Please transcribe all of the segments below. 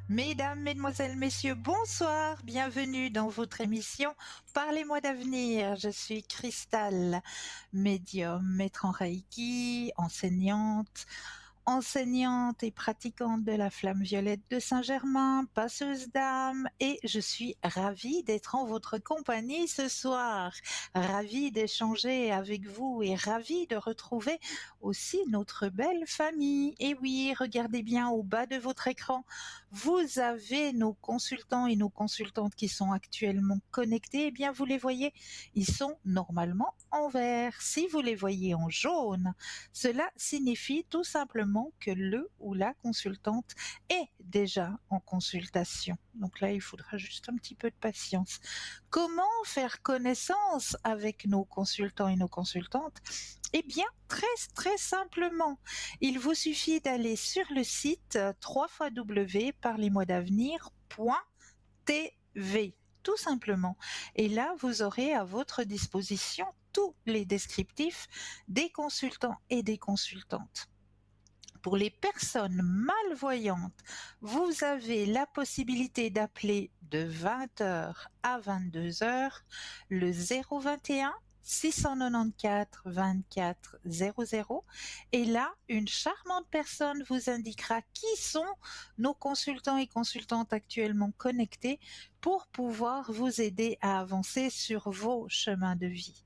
Mesdames, Mesdemoiselles, Messieurs, bonsoir, bienvenue dans votre émission Parlez-moi d'avenir. Je suis Cristal, médium, maître en Reiki, enseignante et pratiquante de la flamme violette de Saint-Germain, passeuse d'âme, et je suis ravie d'être en votre compagnie ce soir, ravie d'échanger avec vous et ravie de retrouver aussi notre belle famille. Et oui, regardez bien au bas de votre écran, vous avez nos consultants et nos consultantes qui sont actuellement connectés. Eh bien, vous les voyez, ils sont normalement en vert. Si vous les voyez en jaune, cela signifie tout simplement que le ou la consultante est déjà en consultation. Donc là, il faudra juste un petit peu de patience. Comment faire connaissance avec nos consultants et nos consultantes? Eh bien, très simplement, il vous suffit d'aller sur le site www.parlez-moi-d'avenir.tv, tout simplement. Et là, vous aurez à votre disposition tous les descriptifs des consultants et des consultantes. Pour les personnes malvoyantes, vous avez la possibilité d'appeler de 20h à 22h le 021 694 24 00, et là, une charmante personne vous indiquera qui sont nos consultants et consultantes actuellement connectés pour pouvoir vous aider à avancer sur vos chemins de vie.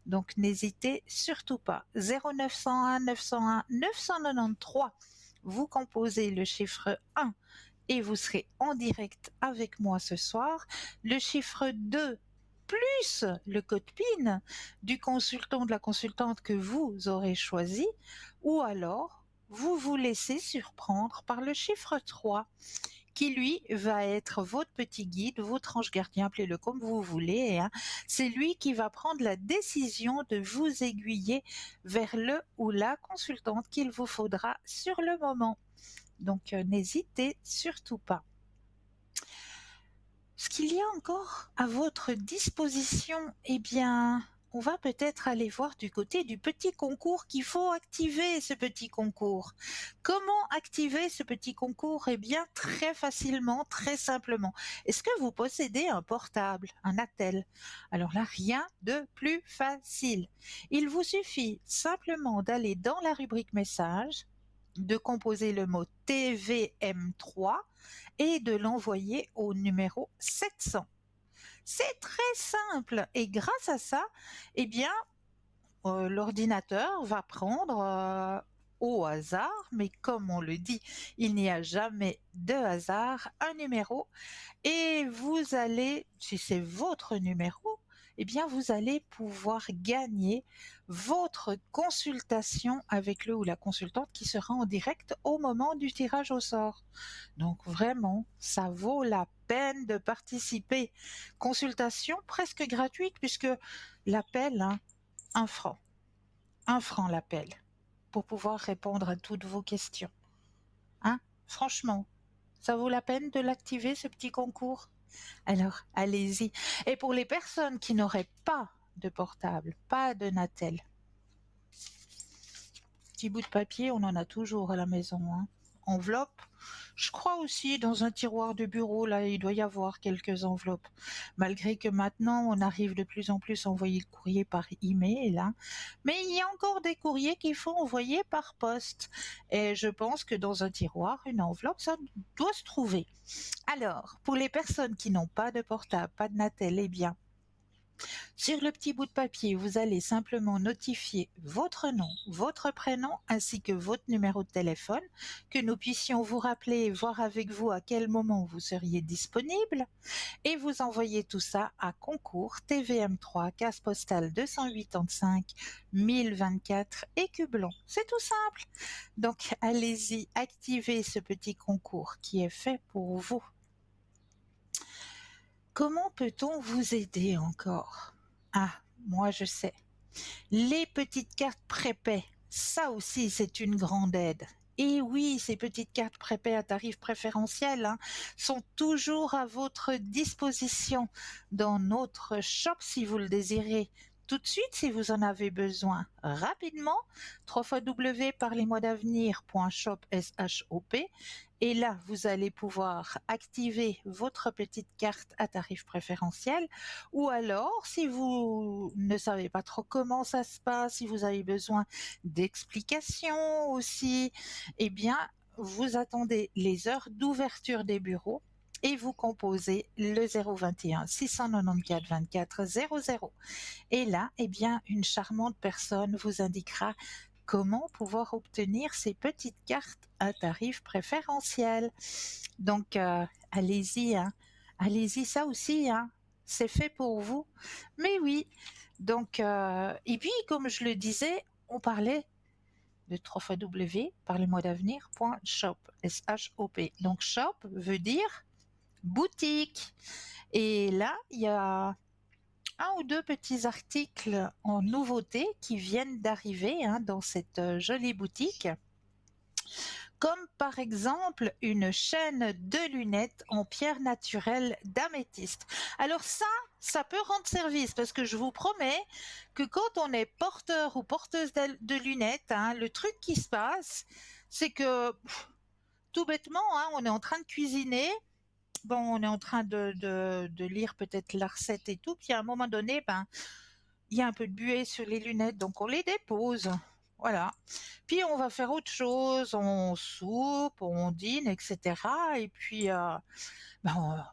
Donc n'hésitez surtout pas. 0901 901 993. Vous composez le chiffre 1 et vous serez en direct avec moi ce soir. Le chiffre 2 plus le code PIN du consultant, de la consultante que vous aurez choisi, ou alors vous vous laissez surprendre par le chiffre 3 qui lui va être votre petit guide, votre ange gardien, appelez-le comme vous voulez, hein. C'est lui qui va prendre la décision de vous aiguiller vers le ou la consultante qu'il vous faudra sur le moment. Donc n'hésitez surtout pas. Ce qu'il y a encore à votre disposition, eh bien, on va peut-être aller voir du côté du petit concours qu'il faut activer, ce petit concours. Comment activer ce petit concours? Eh bien, très facilement, très simplement. Est-ce que vous possédez un portable, un attel? Alors là, rien de plus facile. Il vous suffit simplement d'aller dans la rubrique message, de composer le mot TVM3 et de l'envoyer au numéro 700. C'est très simple, et grâce à ça, eh bien, l'ordinateur va prendre au hasard, mais comme on le dit, il n'y a jamais de hasard, un numéro, et vous allez, si c'est votre numéro, eh bien, vous allez pouvoir gagner votre consultation avec le ou la consultante qui sera en direct au moment du tirage au sort. Donc vraiment, ça vaut la peine de participer. Consultation presque gratuite puisque l'appel, hein, 1 franc. 1 franc l'appel pour pouvoir répondre à toutes vos questions. Hein? Franchement, ça vaut la peine de l'activer, ce petit concours? Alors, allez-y. Et pour les personnes qui n'auraient pas de portable, pas de Natel, petit bout de papier, on en a toujours à la maison, hein. Enveloppe, je crois aussi dans un tiroir de bureau, là, il doit y avoir quelques enveloppes. Malgré que maintenant, on arrive de plus en plus à envoyer le courrier par email, hein. Mais il y a encore des courriers qu'il faut envoyer par poste. Et je pense que dans un tiroir, une enveloppe, ça doit se trouver. Alors, pour les personnes qui n'ont pas de portable, pas de Natel, eh bien, sur le petit bout de papier, vous allez simplement notifier votre nom, votre prénom ainsi que votre numéro de téléphone, que nous puissions vous rappeler et voir avec vous à quel moment vous seriez disponible, et vous envoyez tout ça à concours TVM3, case postale 285 1024 Écublon. C'est tout simple. Donc allez-y, activez ce petit concours qui est fait pour vous. Comment peut-on vous aider encore? Ah, moi je sais. Les petites cartes prépaies, ça aussi c'est une grande aide. Et oui, ces petites cartes prépaies à tarif préférentiel, hein, sont toujours à votre disposition dans notre shop si vous le désirez. tout de suite si vous en avez besoin rapidement. www.parlez-moi-d'avenir.shop, S-H-O-P. Et là, vous allez pouvoir activer votre petite carte à tarif préférentiel. Ou alors, si vous ne savez pas trop comment ça se passe, si vous avez besoin d'explications aussi, eh bien, vous attendez les heures d'ouverture des bureaux et vous composez le 021 694 24 00. Et là, eh bien, une charmante personne vous indiquera comment pouvoir obtenir ces petites cartes à tarif préférentiel. Donc, allez-y, hein. Allez-y, ça aussi, hein. C'est fait pour vous. Mais oui. Donc, et puis, comme je le disais, on parlait de www.parlez-moi-d'avenir.shop, S-H-O-P. Donc, shop veut dire boutique. Et là, il y a un ou deux petits articles en nouveauté qui viennent d'arriver dans cette jolie boutique, comme par exemple une chaîne de lunettes en pierre naturelle d'améthyste. Alors ça peut rendre service parce que je vous promets que quand on est porteur ou porteuse de lunettes, le truc qui se passe, c'est que tout bêtement, on est en train de cuisiner. Bon, on est en train de lire peut-être la recette et tout, puis à un moment donné, il y a un peu de buée sur les lunettes, donc on les dépose. Voilà. Puis on va faire autre chose, on soupe, on dîne, etc. Et puis,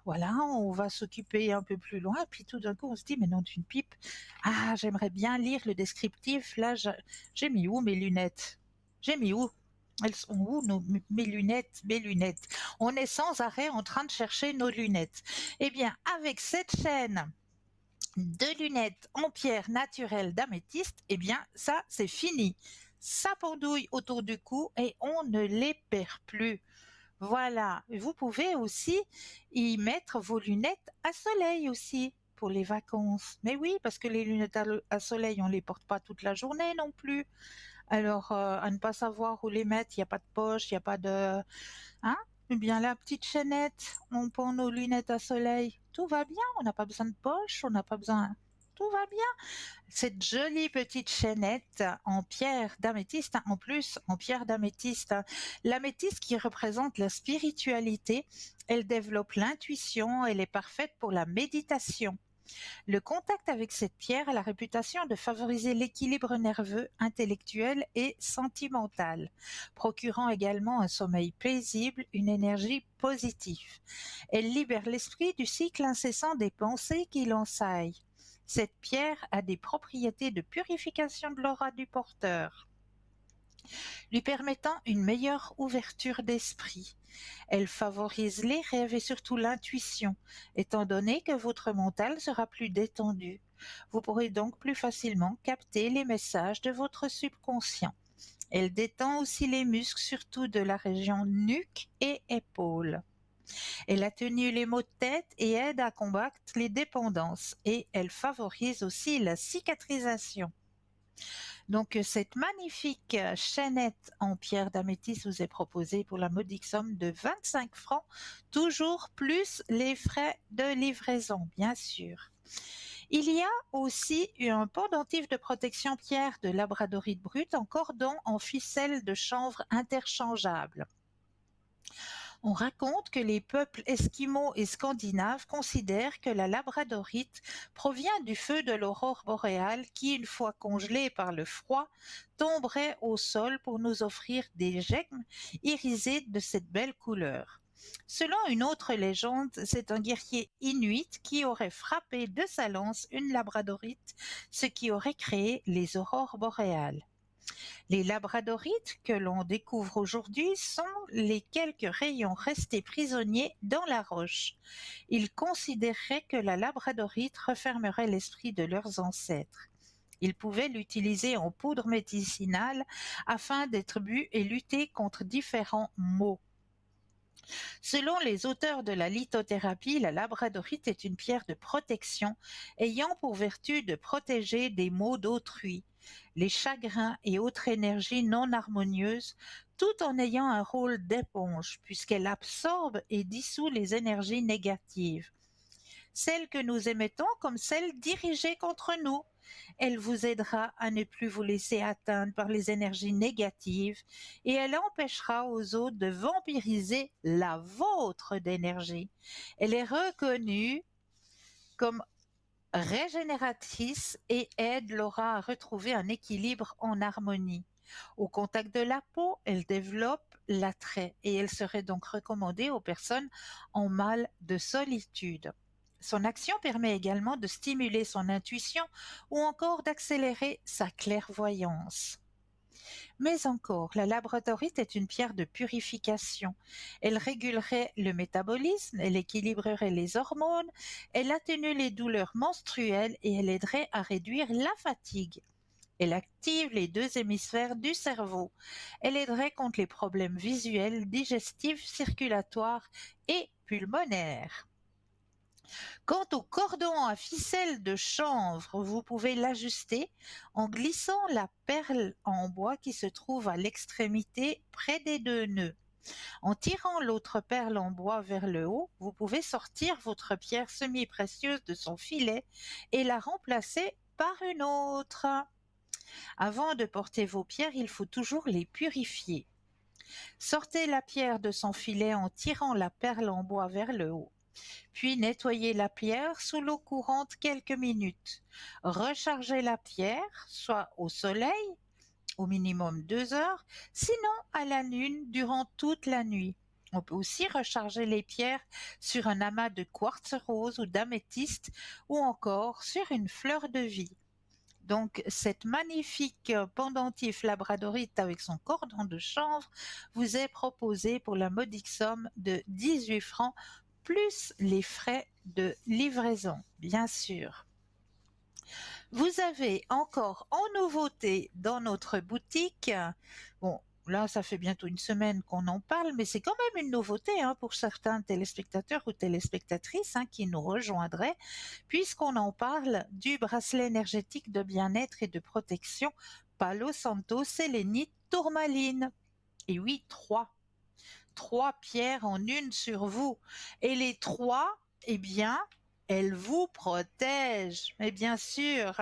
voilà, on va s'occuper un peu plus loin. Puis tout d'un coup, on se dit, mais non, d'une pipe, j'aimerais bien lire le descriptif. Là, j'ai mis où mes lunettes? J'ai mis où? Elles sont où mes lunettes, mes lunettes? On est sans arrêt en train de chercher nos lunettes. Eh bien, avec cette chaîne de lunettes en pierre naturelle d'améthyste, eh bien ça c'est fini. Ça pendouille autour du cou et on ne les perd plus. Voilà, vous pouvez aussi y mettre vos lunettes à soleil aussi pour les vacances. Mais oui, parce que les lunettes à soleil, on les porte pas toute la journée non plus. Alors, à ne pas savoir où les mettre, il n'y a pas de poche, il n'y a pas de... Hein? Eh bien, la petite chaînette, on prend nos lunettes à soleil, tout va bien, on n'a pas besoin de poche, on n'a pas besoin... Tout va bien. Cette jolie petite chaînette en pierre d'améthyste, en plus en pierre d'améthyste, l'améthyste qui représente la spiritualité, elle développe l'intuition, elle est parfaite pour la méditation. Le contact avec cette pierre a la réputation de favoriser l'équilibre nerveux, intellectuel et sentimental, procurant également un sommeil paisible, une énergie positive. Elle libère l'esprit du cycle incessant des pensées qui l'ensaillent. Cette pierre a des propriétés de purification de l'aura du porteur, lui permettant une meilleure ouverture d'esprit. Elle favorise les rêves et surtout l'intuition, étant donné que votre mental sera plus détendu. Vous pourrez donc plus facilement capter les messages de votre subconscient. Elle détend aussi les muscles, surtout de la région nuque et épaules. Elle atténue les maux de tête et aide à combattre les dépendances. Et elle favorise aussi la cicatrisation. Donc, cette magnifique chaînette en pierre d'améthyste vous est proposée pour la modique somme de 25 francs, toujours plus les frais de livraison, bien sûr. Il y a aussi un pendentif de protection pierre de labradorite brute en cordon en ficelle de chanvre interchangeable. On raconte que les peuples esquimaux et scandinaves considèrent que la labradorite provient du feu de l'aurore boréale qui, une fois congelée par le froid, tomberait au sol pour nous offrir des gemmes irisées de cette belle couleur. Selon une autre légende, c'est un guerrier inuit qui aurait frappé de sa lance une labradorite, ce qui aurait créé les aurores boréales. Les labradorites que l'on découvre aujourd'hui sont les quelques rayons restés prisonniers dans la roche. Ils considéraient que la labradorite refermerait l'esprit de leurs ancêtres. Ils pouvaient l'utiliser en poudre médicinale afin d'être bu et lutter contre différents maux. Selon les auteurs de la lithothérapie, la labradorite est une pierre de protection ayant pour vertu de protéger des maux d'autrui, les chagrins et autres énergies non harmonieuses, tout en ayant un rôle d'éponge puisqu'elle absorbe et dissout les énergies négatives, celles que nous émettons comme celles dirigées contre nous. Elle vous aidera à ne plus vous laisser atteindre par les énergies négatives et elle empêchera aux autres de vampiriser la vôtre d'énergie. Elle est reconnue comme régénératrice et aide l'aura à retrouver un équilibre en harmonie. Au contact de la peau, elle développe l'attrait et elle serait donc recommandée aux personnes en mal de solitude. Son action permet également de stimuler son intuition ou encore d'accélérer sa clairvoyance. Mais encore, la labradorite est une pierre de purification. Elle régulerait le métabolisme, elle équilibrerait les hormones, elle atténue les douleurs menstruelles et elle aiderait à réduire la fatigue. Elle active les deux hémisphères du cerveau. Elle aiderait contre les problèmes visuels, digestifs, circulatoires et pulmonaires. Quant au cordon à ficelle de chanvre, vous pouvez l'ajuster en glissant la perle en bois qui se trouve à l'extrémité près des deux nœuds. En tirant l'autre perle en bois vers le haut, vous pouvez sortir votre pierre semi-précieuse de son filet et la remplacer par une autre. Avant de porter vos pierres, il faut toujours les purifier. Sortez la pierre de son filet en tirant la perle en bois vers le haut. Puis nettoyez la pierre sous l'eau courante quelques minutes. Rechargez la pierre, soit au soleil, au minimum 2 heures, sinon à la lune durant toute la nuit. On peut aussi recharger les pierres sur un amas de quartz rose ou d'améthyste ou encore sur une fleur de vie. Donc, cette magnifique pendentif labradorite avec son cordon de chanvre vous est proposée pour la modique somme de 18 francs plus les frais de livraison, bien sûr. Vous avez encore en nouveauté dans notre boutique, bon, là, ça fait bientôt une semaine qu'on en parle, mais c'est quand même une nouveauté pour certains téléspectateurs ou téléspectatrices qui nous rejoindraient, puisqu'on en parle du bracelet énergétique de bien-être et de protection Palo Santo Sélénite Tourmaline. Et oui, trois pierres en une sur vous. Et les trois, eh bien, elles vous protègent. Mais bien sûr,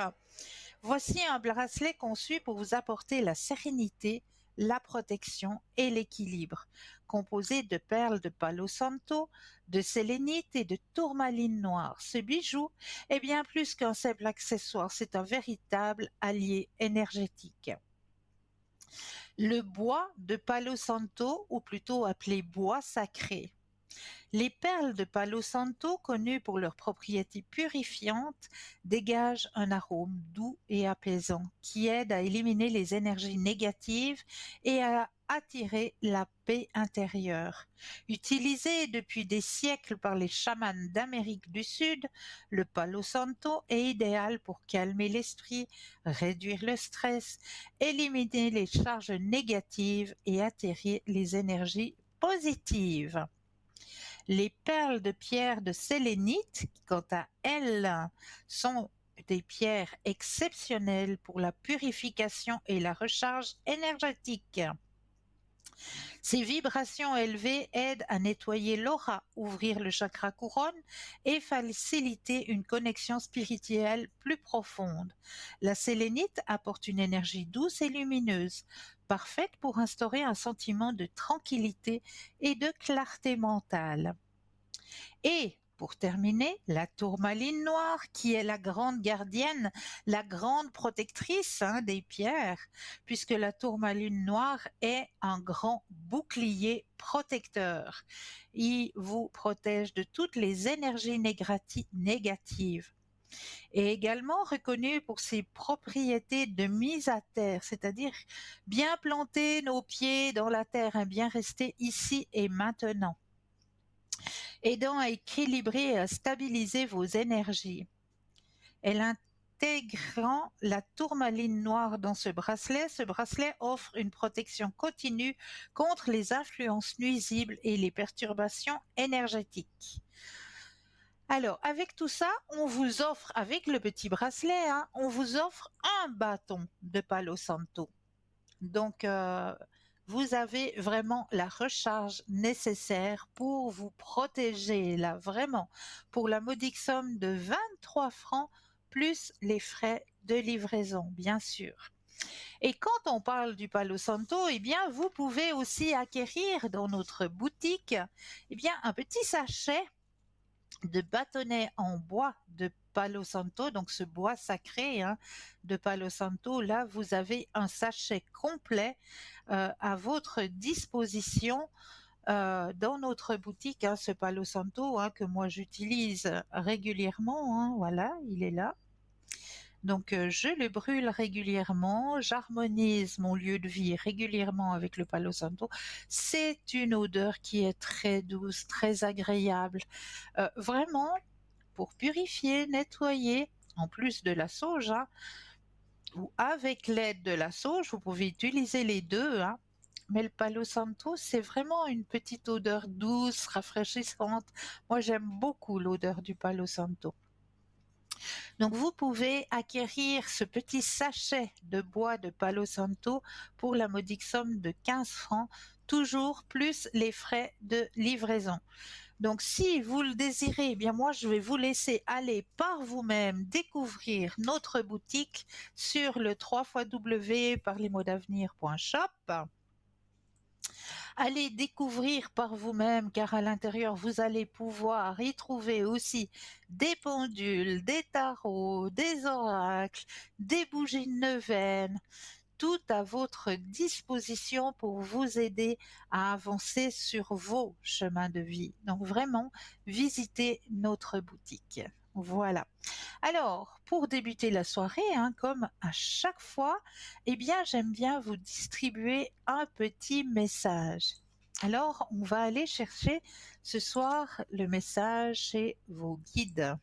voici un bracelet conçu pour vous apporter la sérénité, la protection et l'équilibre. Composé de perles de Palo Santo, de sélénite et de tourmaline noire. Ce bijou est bien plus qu'un simple accessoire, c'est un véritable allié énergétique. Le bois de Palo Santo, ou plutôt appelé bois sacré. Les perles de Palo Santo, connues pour leurs propriétés purifiantes, dégagent un arôme doux et apaisant qui aide à éliminer les énergies négatives et à attirer la paix intérieure. Utilisé depuis des siècles par les chamans d'Amérique du Sud, le Palo Santo est idéal pour calmer l'esprit, réduire le stress, éliminer les charges négatives et attirer les énergies positives. Les perles de pierre de sélénite, qui quant à elles sont des pierres exceptionnelles pour la purification et la recharge énergétique. Ces vibrations élevées aident à nettoyer l'aura, ouvrir le chakra couronne et faciliter une connexion spirituelle plus profonde. La sélénite apporte une énergie douce et lumineuse, parfaite pour instaurer un sentiment de tranquillité et de clarté mentale. Et pour terminer, la tourmaline noire, qui est la grande gardienne, la grande protectrice des pierres, puisque la tourmaline noire est un grand bouclier protecteur. Il vous protège de toutes les énergies négatives. Et également reconnu pour ses propriétés de mise à terre, c'est-à-dire bien planter nos pieds dans la terre, bien rester ici et maintenant, aidant à équilibrer et à stabiliser vos énergies. Elle intégrant la tourmaline noire dans ce bracelet offre une protection continue contre les influences nuisibles et les perturbations énergétiques. Alors, avec tout ça, on vous offre, avec le petit bracelet, on vous offre un bâton de Palo Santo. Donc, vous avez vraiment la recharge nécessaire pour vous protéger, là, vraiment, pour la modique somme de 23 francs plus les frais de livraison, bien sûr. Et quand on parle du Palo Santo, eh bien, vous pouvez aussi acquérir dans notre boutique, eh bien, un petit sachet de bâtonnets en bois de Palo Santo, donc ce bois sacré hein, de Palo Santo. Là, vous avez un sachet complet à votre disposition dans notre boutique, hein, ce Palo Santo hein, que moi j'utilise régulièrement. Hein, voilà, il est là. Donc je le brûle régulièrement, j'harmonise mon lieu de vie régulièrement avec le Palo Santo. C'est une odeur qui est très douce, très agréable. Vraiment, pour purifier, nettoyer, en plus de la sauge, hein, ou avec l'aide de la sauge, vous pouvez utiliser les deux, hein. Mais le Palo Santo, c'est vraiment une petite odeur douce, rafraîchissante. Moi, j'aime beaucoup l'odeur du Palo Santo. Donc, vous pouvez acquérir ce petit sachet de bois de Palo Santo pour la modique somme de 15 francs, toujours plus les frais de livraison. Donc, si vous le désirez, eh bien moi, je vais vous laisser aller par vous-même découvrir notre boutique sur le www.parlesmotsavenir.shop. Allez découvrir par vous-même car à l'intérieur, vous allez pouvoir y trouver aussi des pendules, des tarots, des oracles, des bougies de neuvaine, tout à votre disposition pour vous aider à avancer sur vos chemins de vie. Donc vraiment, visitez notre boutique. Voilà. Alors, pour débuter la soirée, hein, comme à chaque fois, eh bien, j'aime bien vous distribuer un petit message. Alors, on va aller chercher ce soir le message chez vos guides.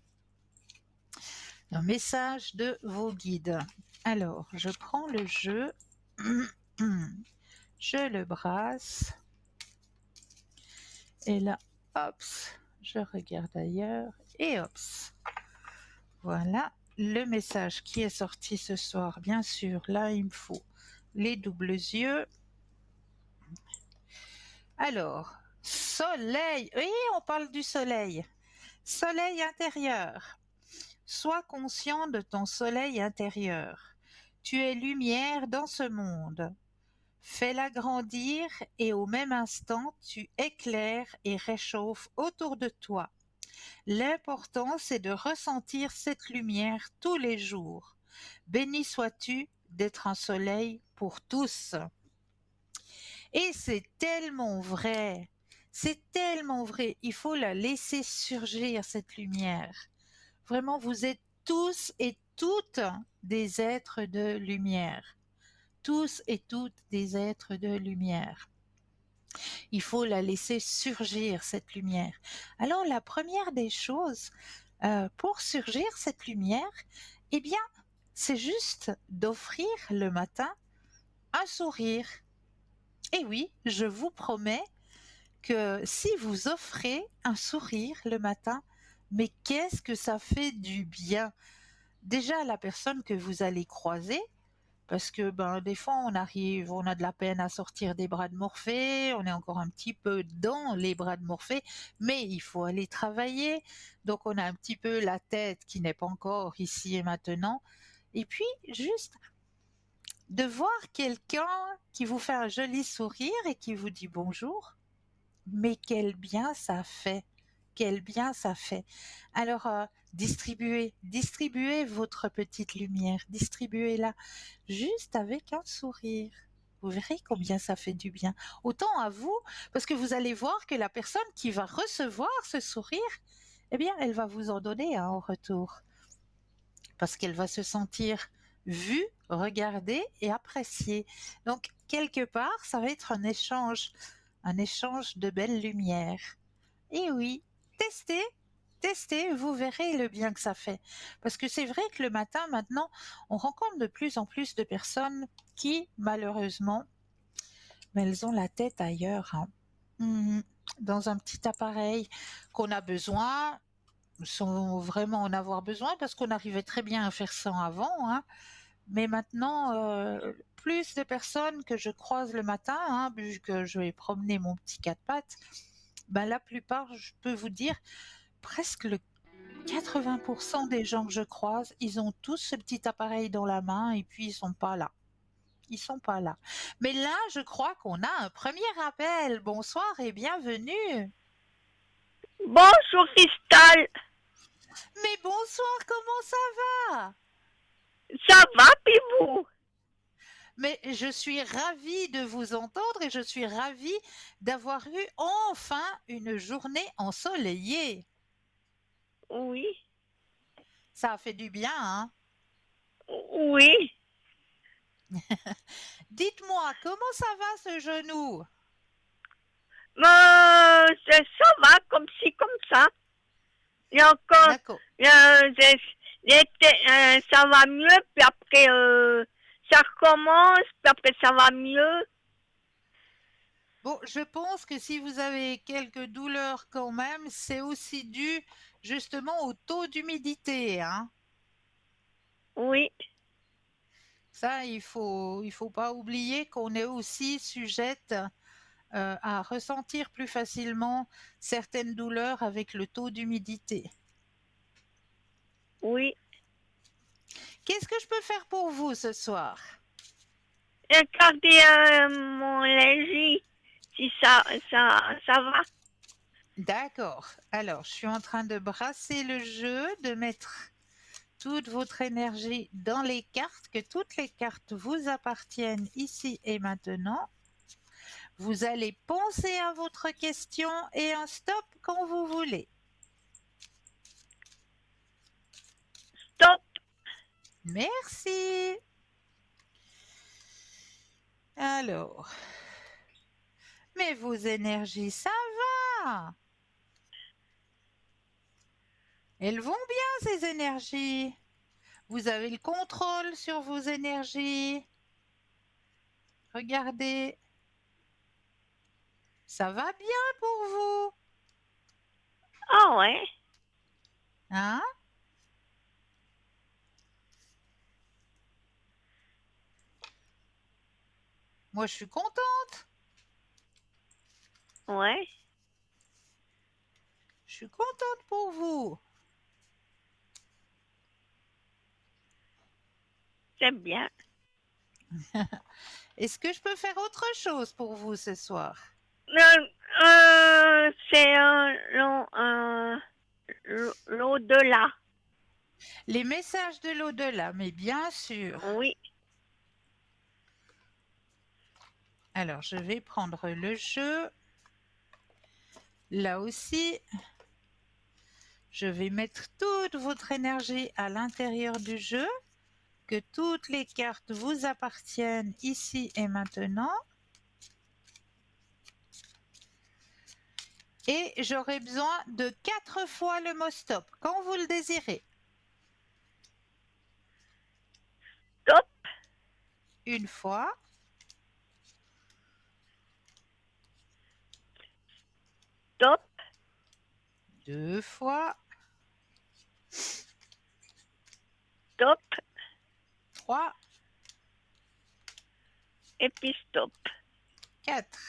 Un message de vos guides. Alors, je prends le jeu, je le brasse, et là, hop, je regarde ailleurs, et hop. Voilà le message qui est sorti ce soir. Bien sûr, là, il me faut les doubles yeux. Alors, soleil. Oui, on parle du soleil. Soleil intérieur. Sois conscient de ton soleil intérieur. Tu es lumière dans ce monde. Fais-la grandir et au même instant, tu éclaires et réchauffes autour de toi. L'important, c'est de ressentir cette lumière tous les jours. Béni sois-tu d'être un soleil pour tous. Et c'est tellement vrai. C'est tellement vrai. Il faut la laisser surgir, cette lumière. Vraiment, vous êtes tous et toutes des êtres de lumière. Tous et toutes des êtres de lumière. Il faut la laisser surgir, cette lumière. Alors, la première des choses, pour surgir cette lumière, eh bien, c'est juste d'offrir le matin un sourire. Et oui, je vous promets que si vous offrez un sourire le matin, mais qu'est-ce que ça fait du bien? Déjà à la personne que vous allez croiser, parce que des fois on a de la peine à sortir des bras de Morphée, on est encore un petit peu dans les bras de Morphée, mais il faut aller travailler. Donc on a un petit peu la tête qui n'est pas encore ici et maintenant. Et puis juste de voir quelqu'un qui vous fait un joli sourire et qui vous dit bonjour, mais quel bien ça fait! Quel bien ça fait! Alors, distribuez votre petite lumière, distribuez-la juste avec un sourire. Vous verrez combien ça fait du bien. Autant à vous, parce que vous allez voir que la personne qui va recevoir ce sourire, eh bien, elle va vous en donner en retour. Parce qu'elle va se sentir vue, regardée et appréciée. Donc, quelque part, ça va être un échange de belles lumières. Et oui, testez, testez, vous verrez le bien que ça fait. Parce que c'est vrai que le matin, maintenant, on rencontre de plus en plus de personnes qui, malheureusement, mais elles ont la tête ailleurs, hein. Dans un petit appareil qu'on a besoin, sans vraiment en avoir besoin, parce qu'on arrivait très bien à faire ça avant, hein. Mais maintenant, plus de personnes que je croise le matin, hein, vu que je vais promener mon petit quatre pattes, la plupart, je peux vous dire, presque 80% des gens que je croise, ils ont tous ce petit appareil dans la main et puis ils sont pas là. Ils sont pas là. Mais là, je crois qu'on a un premier appel. Bonsoir et bienvenue. Bonjour Cristal, Mais bonsoir, comment ça va? ça va puis vous? Mais je suis ravie de vous entendre et je suis ravie d'avoir eu enfin une journée ensoleillée. Oui, Ça a fait du bien, hein? oui, Dites-moi, comment ça va ce genou? ça va comme ci, comme ça. Il y a encore, D'accord. ça va mieux, puis après ça recommence, puis après ça va mieux. Bon, je pense que si vous avez quelques douleurs quand même, c'est aussi dû justement au taux d'humidité, hein. Oui, Ça, il faut pas oublier qu'on est aussi sujette à ressentir plus facilement certaines douleurs avec le taux d'humidité. oui. Qu'est-ce que je peux faire pour vous ce soir? Regardez mon légis, si ça va. D'accord. Alors, je suis en train de brasser le jeu, de mettre toute votre énergie dans les cartes, que toutes les cartes vous appartiennent ici et maintenant. Vous allez penser à votre question et un stop quand vous voulez. Stop. Merci. Alors, mais vos énergies, ça va. Elles vont bien, ces énergies. Vous avez le contrôle sur vos énergies. Regardez. Ça va bien pour vous. Ah ouais, Hein? Moi, je suis contente. ouais, Je suis contente pour vous. c'est bien. Est-ce que je peux faire autre chose pour vous ce soir? C'est l'au-delà. Les messages de l'au-delà, mais bien sûr. Oui, Alors, je vais prendre le jeu. Là aussi, je vais mettre toute votre énergie à l'intérieur du jeu, que toutes les cartes vous appartiennent ici et maintenant. Et j'aurai besoin de 4 fois le mot stop, quand vous le désirez. stop, Une fois, stop, 2 fois, stop, 3, et puis stop. 4.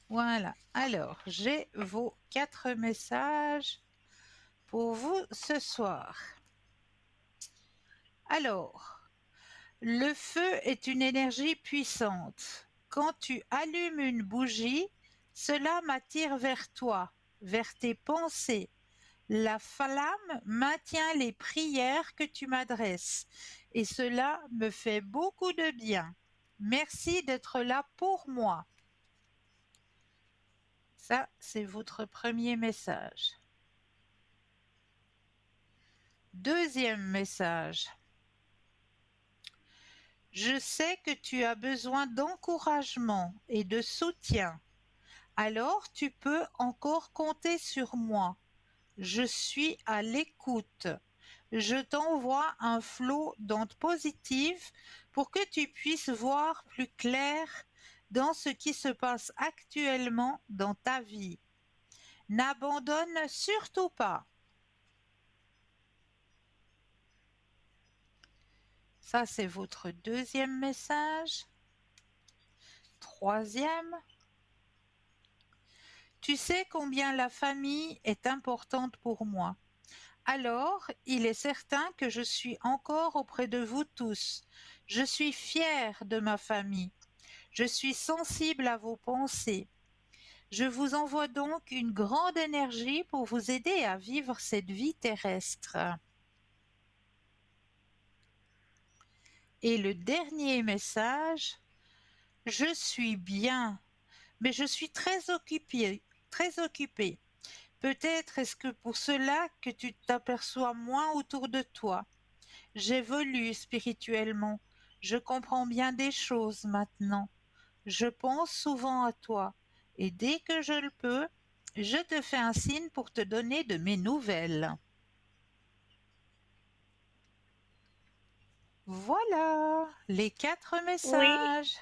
Voilà. Alors, j'ai vos 4 messages pour vous ce soir. Alors, le feu est une énergie puissante. Quand tu allumes une bougie, cela m'attire vers toi, vers tes pensées. La flamme maintient les prières que tu m'adresses et cela me fait beaucoup de bien. Merci d'être là pour moi. Ça, c'est votre premier message. Deuxième message. Je sais que tu as besoin d'encouragement et de soutien. Alors tu peux encore compter sur moi. Je suis à l'écoute. Je t'envoie un flot d'ondes positives pour que tu puisses voir plus clair dans ce qui se passe actuellement dans ta vie. N'abandonne surtout pas. Ça, c'est votre deuxième message. Troisième. Tu sais combien la famille est importante pour moi. alors il est certain que je suis encore auprès de vous tous. Je suis fière de ma famille. Je suis sensible à vos pensées. Je vous envoie donc une grande énergie pour vous aider à vivre cette vie terrestre. Et le dernier message, je suis bien, mais je suis très occupée, très occupée. Peut-être est-ce que pour cela que tu t'aperçois moins autour de toi. J'évolue spirituellement. Je comprends bien des choses maintenant. Je pense souvent à toi. Et dès que je le peux, je te fais un signe pour te donner de mes nouvelles. Voilà les 4 Oui, messages.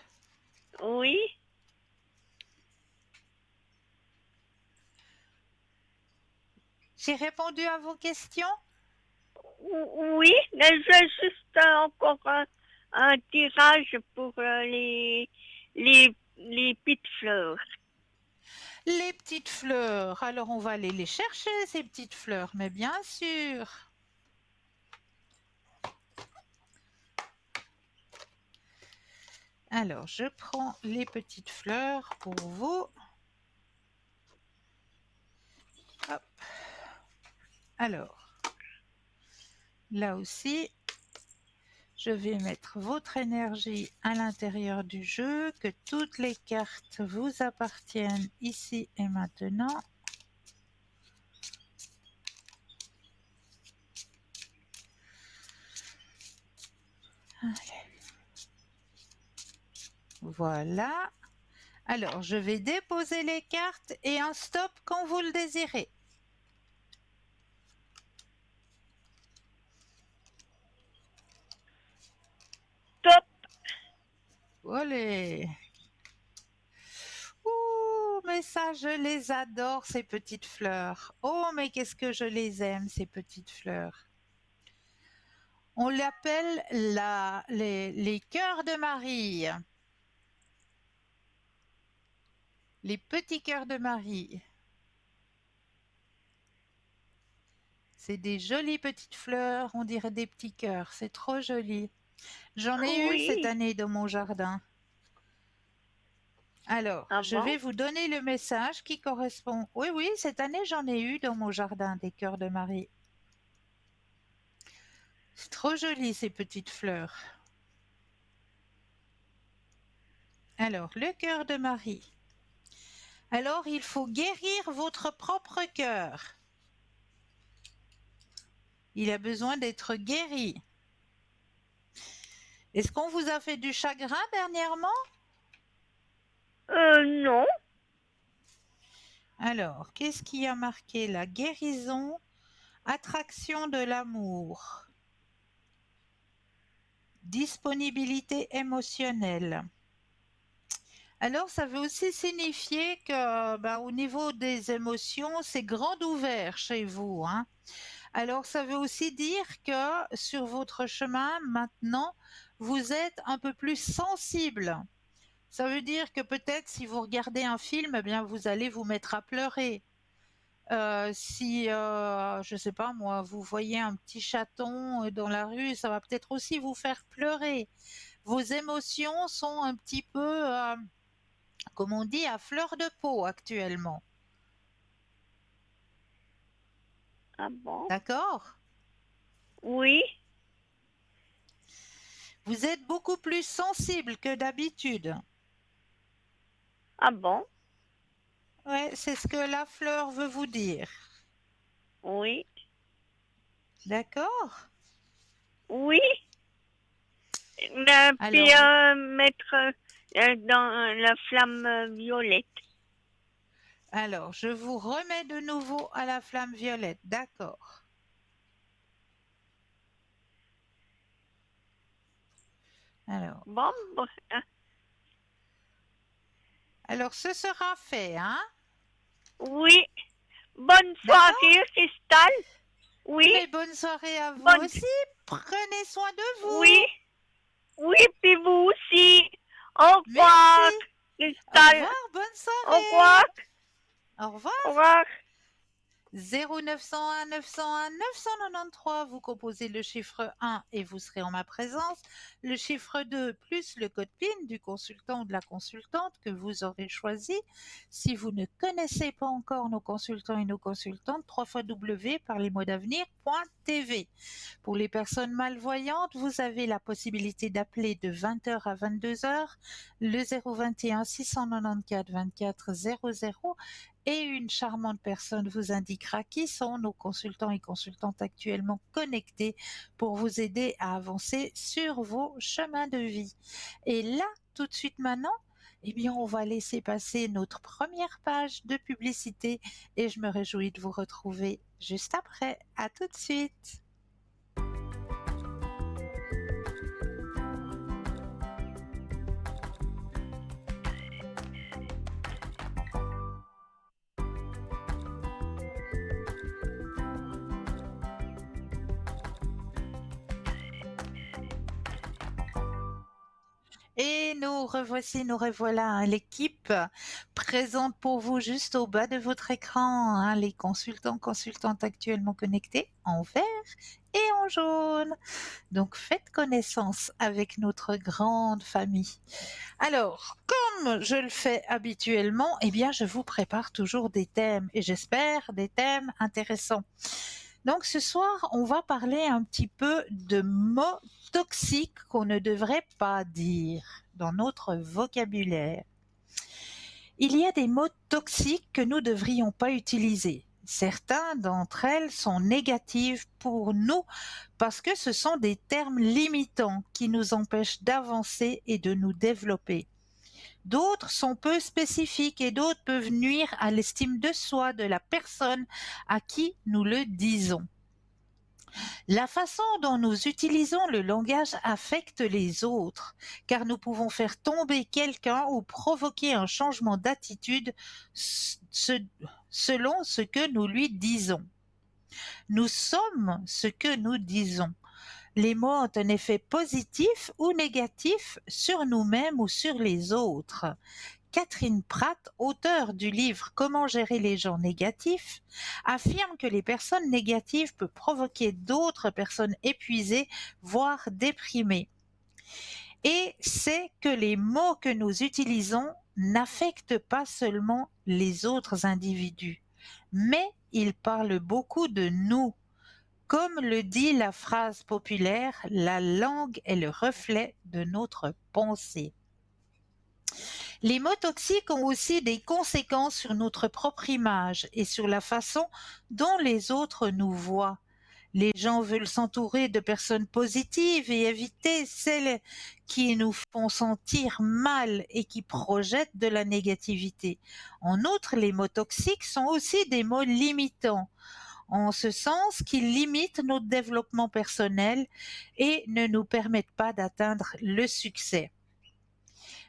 oui, J'ai répondu à vos questions? oui, mais j'ai juste encore un tirage pour les petites fleurs. Les petites fleurs. Alors on va aller les chercher, ces petites fleurs, mais bien sûr. Alors, je prends les petites fleurs pour vous. Hop. Alors, là aussi, je vais mettre votre énergie à l'intérieur du jeu, que toutes les cartes vous appartiennent ici et maintenant. Allez. Voilà. Alors, je vais déposer les cartes et un stop quand vous le désirez. Top, Olé. Ouh, mais ça, je les adore, ces petites fleurs. Oh, mais qu'est-ce que je les aime, ces petites fleurs. On l'appelle les cœurs de Marie. Les petits cœurs de Marie. C'est des jolies petites fleurs, on dirait des petits cœurs. C'est trop joli. J'en ai eu cette oui, année dans mon jardin. Alors, ah je bon, vais vous donner le message qui correspond. Oui, oui, cette année, j'en ai eu dans mon jardin des cœurs de Marie. C'est trop joli, ces petites fleurs. Alors, le cœur de Marie. Alors, il faut guérir votre propre cœur. Il a besoin d'être guéri. Est-ce qu'on vous a fait du chagrin dernièrement? non, Alors, qu'est-ce qui a marqué la guérison, attraction de l'amour, disponibilité émotionnelle? Alors, ça veut aussi signifier que, au niveau des émotions, c'est grand ouvert chez vous, hein. Alors, ça veut aussi dire que sur votre chemin, maintenant, vous êtes un peu plus sensible. Ça veut dire que peut-être si vous regardez un film, eh bien, vous allez vous mettre à pleurer. Si, je sais pas moi, vous voyez un petit chaton dans la rue, ça va peut-être aussi vous faire pleurer. Vos émotions sont un petit peu, comme on dit, à fleur de peau actuellement. ah bon, D'accord? oui, Vous êtes beaucoup plus sensible que d'habitude. ah bon, Ouais, c'est ce que la fleur veut vous dire. oui, D'accord? oui. Puis Alors, mettre dans la flamme violette. je vous remets de nouveau à la flamme violette. D'accord. Alors, Bon, bon, ce sera fait, hein? oui. Bonne D'accord? soirée, Cristal. Oui, Mais bonne soirée à vous bonne, aussi. Prenez soin de oui, vous. oui, puis vous aussi. Au revoir, Merci. Au Cristal. revoir, bonne Au soirée. revoir, Au revoir. au revoir. 0901 901 993, vous composez le chiffre 1 et vous serez en ma présence. Le chiffre 2 plus le code PIN du consultant ou de la consultante que vous aurez choisi. Si vous ne connaissez pas encore nos consultants et nos consultantes, www.parlezmoi-d'avenir.tv. Pour les personnes malvoyantes, vous avez la possibilité d'appeler de 20h à 22h le 021 694 24 00 et une charmante personne vous indiquera qui sont nos consultants et consultantes actuellement connectés pour vous aider à avancer sur vos chemins de vie. Et là, tout de suite maintenant, eh bien, on va laisser passer notre première page de publicité et je me réjouis de vous retrouver juste après. À tout de suite. Et nous revoici, nous revoilà, hein, l'équipe présente pour vous juste au bas de votre écran, hein, les consultants, consultantes actuellement connectés en vert et en jaune. Donc faites connaissance avec notre grande famille. Alors, comme je le fais habituellement, eh bien je vous prépare toujours des thèmes et j'espère des thèmes intéressants. Donc ce soir, on va parler un petit peu de mots toxiques qu'on ne devrait pas dire dans notre vocabulaire. Il y a des mots toxiques que nous ne devrions pas utiliser. Certains d'entre elles sont négatives pour nous parce que ce sont des termes limitants qui nous empêchent d'avancer et de nous développer. D'autres sont peu spécifiques et d'autres peuvent nuire à l'estime de soi de la personne à qui nous le disons. La façon dont nous utilisons le langage affecte les autres, car nous pouvons faire tomber quelqu'un ou provoquer un changement d'attitude selon ce que nous lui disons. Nous sommes ce que nous disons. Les mots ont un effet positif ou négatif sur nous-mêmes ou sur les autres. Catherine Pratt, auteure du livre Comment gérer les gens négatifs, affirme que les personnes négatives peuvent provoquer d'autres personnes épuisées, voire déprimées. Et c'est que les mots que nous utilisons n'affectent pas seulement les autres individus, mais ils parlent beaucoup de nous. Comme le dit la phrase populaire, la langue est le reflet de notre pensée. Les mots toxiques ont aussi des conséquences sur notre propre image et sur la façon dont les autres nous voient. Les gens veulent s'entourer de personnes positives et éviter celles qui nous font sentir mal et qui projettent de la négativité. En outre, les mots toxiques sont aussi des mots limitants, en ce sens qu'ils limitent notre développement personnel et ne nous permettent pas d'atteindre le succès.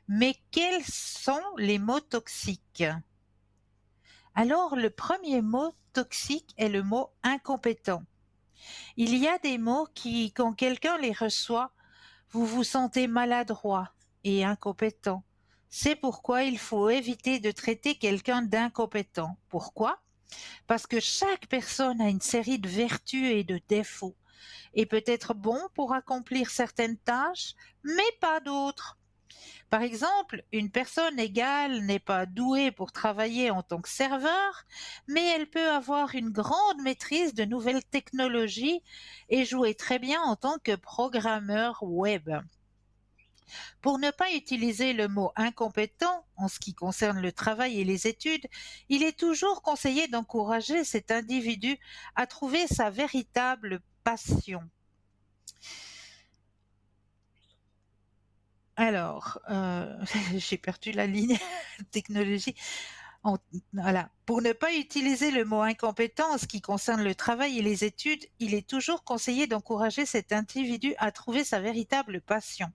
Mais quels sont les mots toxiques? Alors, le premier mot toxique est le mot incompétent. Il y a des mots qui, quand quelqu'un les reçoit, vous vous sentez maladroit et incompétent. C'est pourquoi il faut éviter de traiter quelqu'un d'incompétent. Pourquoi? Parce que chaque personne a une série de vertus et de défauts et peut être bon pour accomplir certaines tâches, mais pas d'autres. Par exemple, une personne égale n'est pas douée pour travailler en tant que serveur, mais elle peut avoir une grande maîtrise de nouvelles technologies et jouer très bien en tant que programmeur web. Pour ne pas utiliser le mot incompétent en ce qui concerne le travail et les études, il est toujours conseillé d'encourager cet individu à trouver sa véritable passion. Alors, j'ai perdu la ligne technologie. Voilà. Pour ne pas utiliser le mot incompétent en ce qui concerne le travail et les études, il est toujours conseillé d'encourager cet individu à trouver sa véritable passion.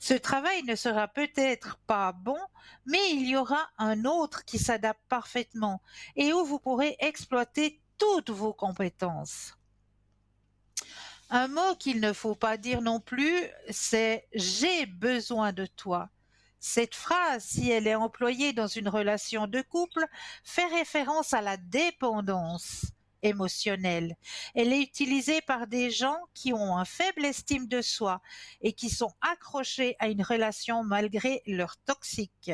Ce travail ne sera peut-être pas bon, mais il y aura un autre qui s'adapte parfaitement et où vous pourrez exploiter toutes vos compétences. Un mot qu'il ne faut pas dire non plus, c'est « j'ai besoin de toi ». Cette phrase, si elle est employée dans une relation de couple, fait référence à la dépendance émotionnelle. Elle est utilisée par des gens qui ont un faible estime de soi et qui sont accrochés à une relation malgré leur toxique.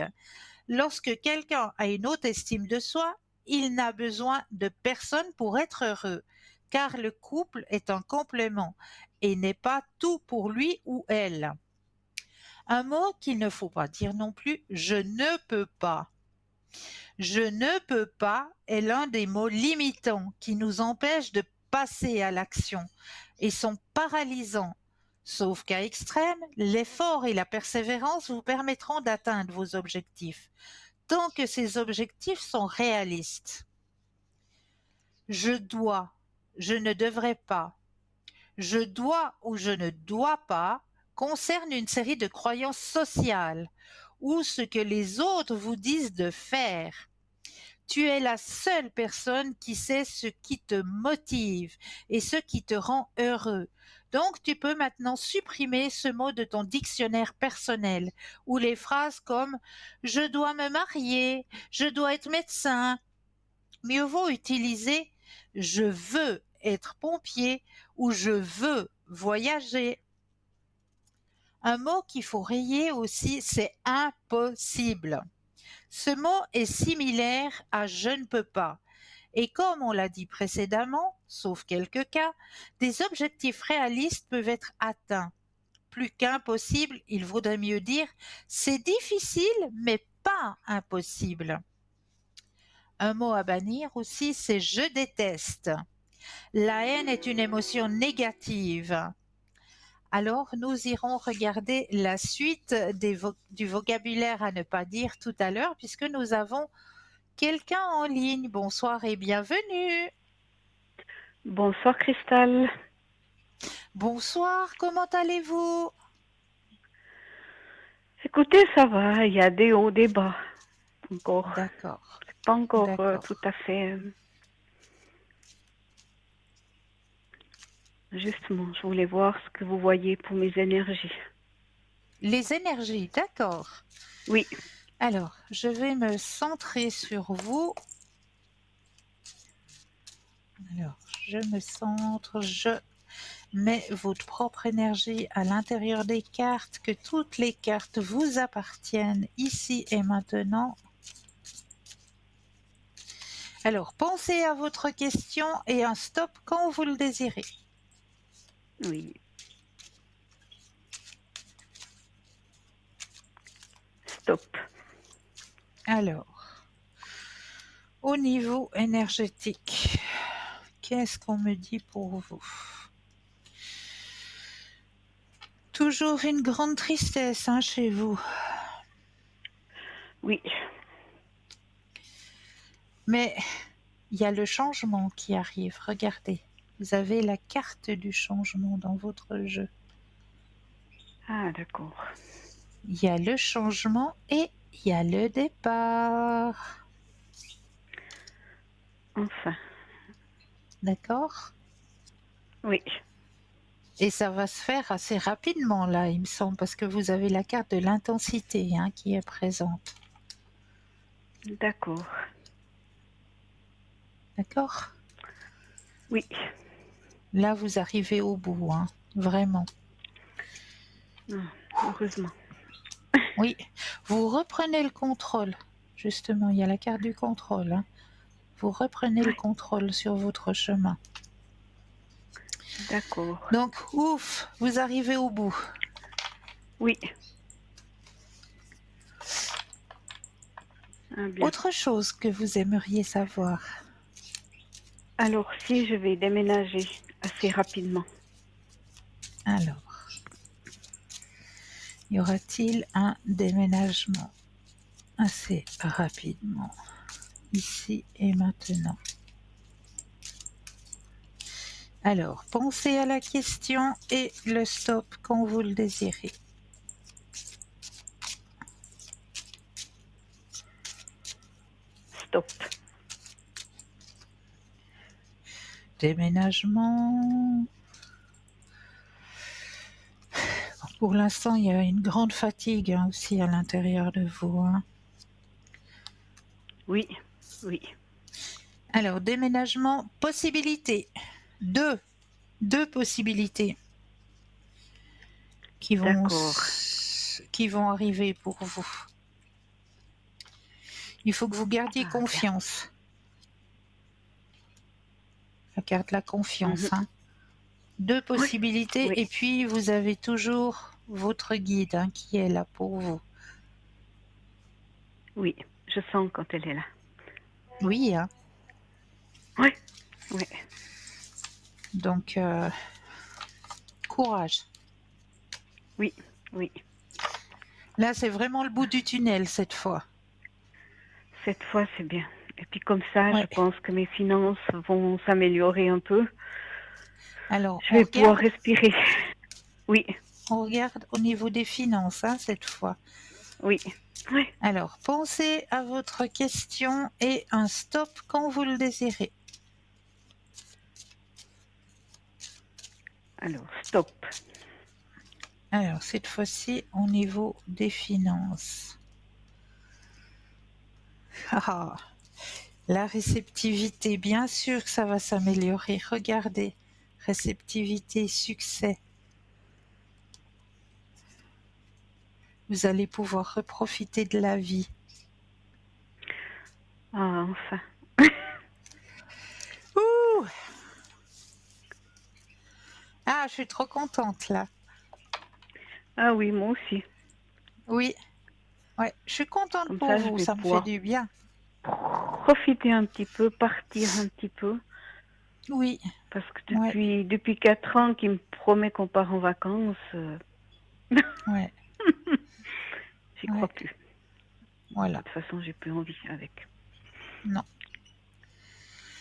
Lorsque quelqu'un a une haute estime de soi, il n'a besoin de personne pour être heureux, car le couple est un complément et n'est pas tout pour lui ou elle. Un mot qu'il ne faut pas dire non plus, je ne peux pas. Je ne peux pas est l'un des mots limitants qui nous empêchent de passer à l'action et sont paralysants. Sauf qu'à extrême, l'effort et la persévérance vous permettront d'atteindre vos objectifs, tant que ces objectifs sont réalistes. Je dois, je ne devrais pas. Je dois ou je ne dois pas concerne une série de croyances sociales ou ce que les autres vous disent de faire. Tu es la seule personne qui sait ce qui te motive et ce qui te rend heureux. Donc tu peux maintenant supprimer ce mot de ton dictionnaire personnel ou les phrases comme je dois me marier, je dois être médecin. Mieux vaut utiliser je veux être pompier ou je veux voyager. Un mot qu'il faut rayer aussi, c'est impossible. Ce mot est similaire à je ne peux pas. Et comme on l'a dit précédemment, sauf quelques cas, des objectifs réalistes peuvent être atteints. Plus qu'impossible, il vaudrait mieux dire c'est difficile mais pas impossible. Un mot à bannir aussi, c'est je déteste. La haine est une émotion négative. Alors, nous irons regarder la suite du vocabulaire à ne pas dire tout à l'heure, puisque nous avons quelqu'un en ligne. Bonsoir et bienvenue. Bonsoir Cristal. Bonsoir, comment allez-vous? Écoutez, ça va, il y a des hauts, des bas. Encore. D'accord, C'est pas encore tout d'accord. à fait. Justement, je voulais voir ce que vous voyez pour mes énergies. Les énergies, d'accord. Oui, Alors, je vais me centrer sur vous. Alors, je me centre, je mets votre propre énergie à l'intérieur des cartes, que toutes les cartes vous appartiennent ici et maintenant. Alors, pensez à votre question et un stop quand vous le désirez. oui. Stop. Alors, au niveau énergétique, qu'est-ce qu'on me dit pour vous? Toujours une grande tristesse chez vous. Oui, Mais il y a le changement qui arrive. Regardez, vous avez la carte du changement dans votre jeu. ah d'accord. Il y a le changement et il y a le départ. Enfin, D'accord? oui, Et ça va se faire assez rapidement là, il me semble, parce que vous avez la carte de l'intensité qui est présente. d'accord. D'accord? Oui, Là, vous arrivez au bout, vraiment. heureusement. Oui, vous reprenez le contrôle. Justement, il y a la carte du contrôle. Vous reprenez le contrôle sur votre chemin. D'accord. Donc, ouf, vous arrivez au bout. Oui. Ah, bien. Autre chose que vous aimeriez savoir? Alors, si je vais déménager assez rapidement. Alors, y aura-t-il un déménagement assez rapidement, ici et maintenant? Alors, pensez à la question et le stop quand vous le désirez. Stop. Déménagement. Pour l'instant, il y a une grande fatigue aussi à l'intérieur de vous. Oui, oui. Alors, déménagement, possibilité. Deux possibilités qui D'accord. vont arriver pour vous. Il faut que vous gardiez Ah, bien. confiance. La carte de la confiance. Mhm. Deux Oui, possibilités oui, et puis vous avez toujours votre guide qui est là pour vous. oui. Je sens quand elle est là. Oui, Oui, oui. donc courage. Oui, oui. Là, c'est vraiment le bout du tunnel cette fois. Cette fois, c'est bien. Et puis comme ça, je Ouais. pense que mes finances vont s'améliorer un peu. Alors, Je vais pouvoir respirer. Oui, on regarde au niveau des finances cette fois. oui, oui. Alors, pensez à votre question et un stop quand vous le désirez. Alors, stop. Alors, cette fois-ci, au niveau des finances. Ah, la réceptivité, bien sûr que ça va s'améliorer. Regardez, réceptivité, succès. Vous allez pouvoir reprofiter de la vie. Ah, enfin. Ouh! Ah, je suis trop contente là. Ah oui, moi aussi. Oui, ouais, je suis contente Comme pour ça, je vous, vais ça me fait pouvoir du bien. profiter un petit peu, partir un petit peu. Oui, Parce que ouais, depuis 4 ans qu'il me promet qu'on part en vacances, ouais, j'y ouais, crois plus. De voilà. toute façon, j'ai plus envie avec. Non,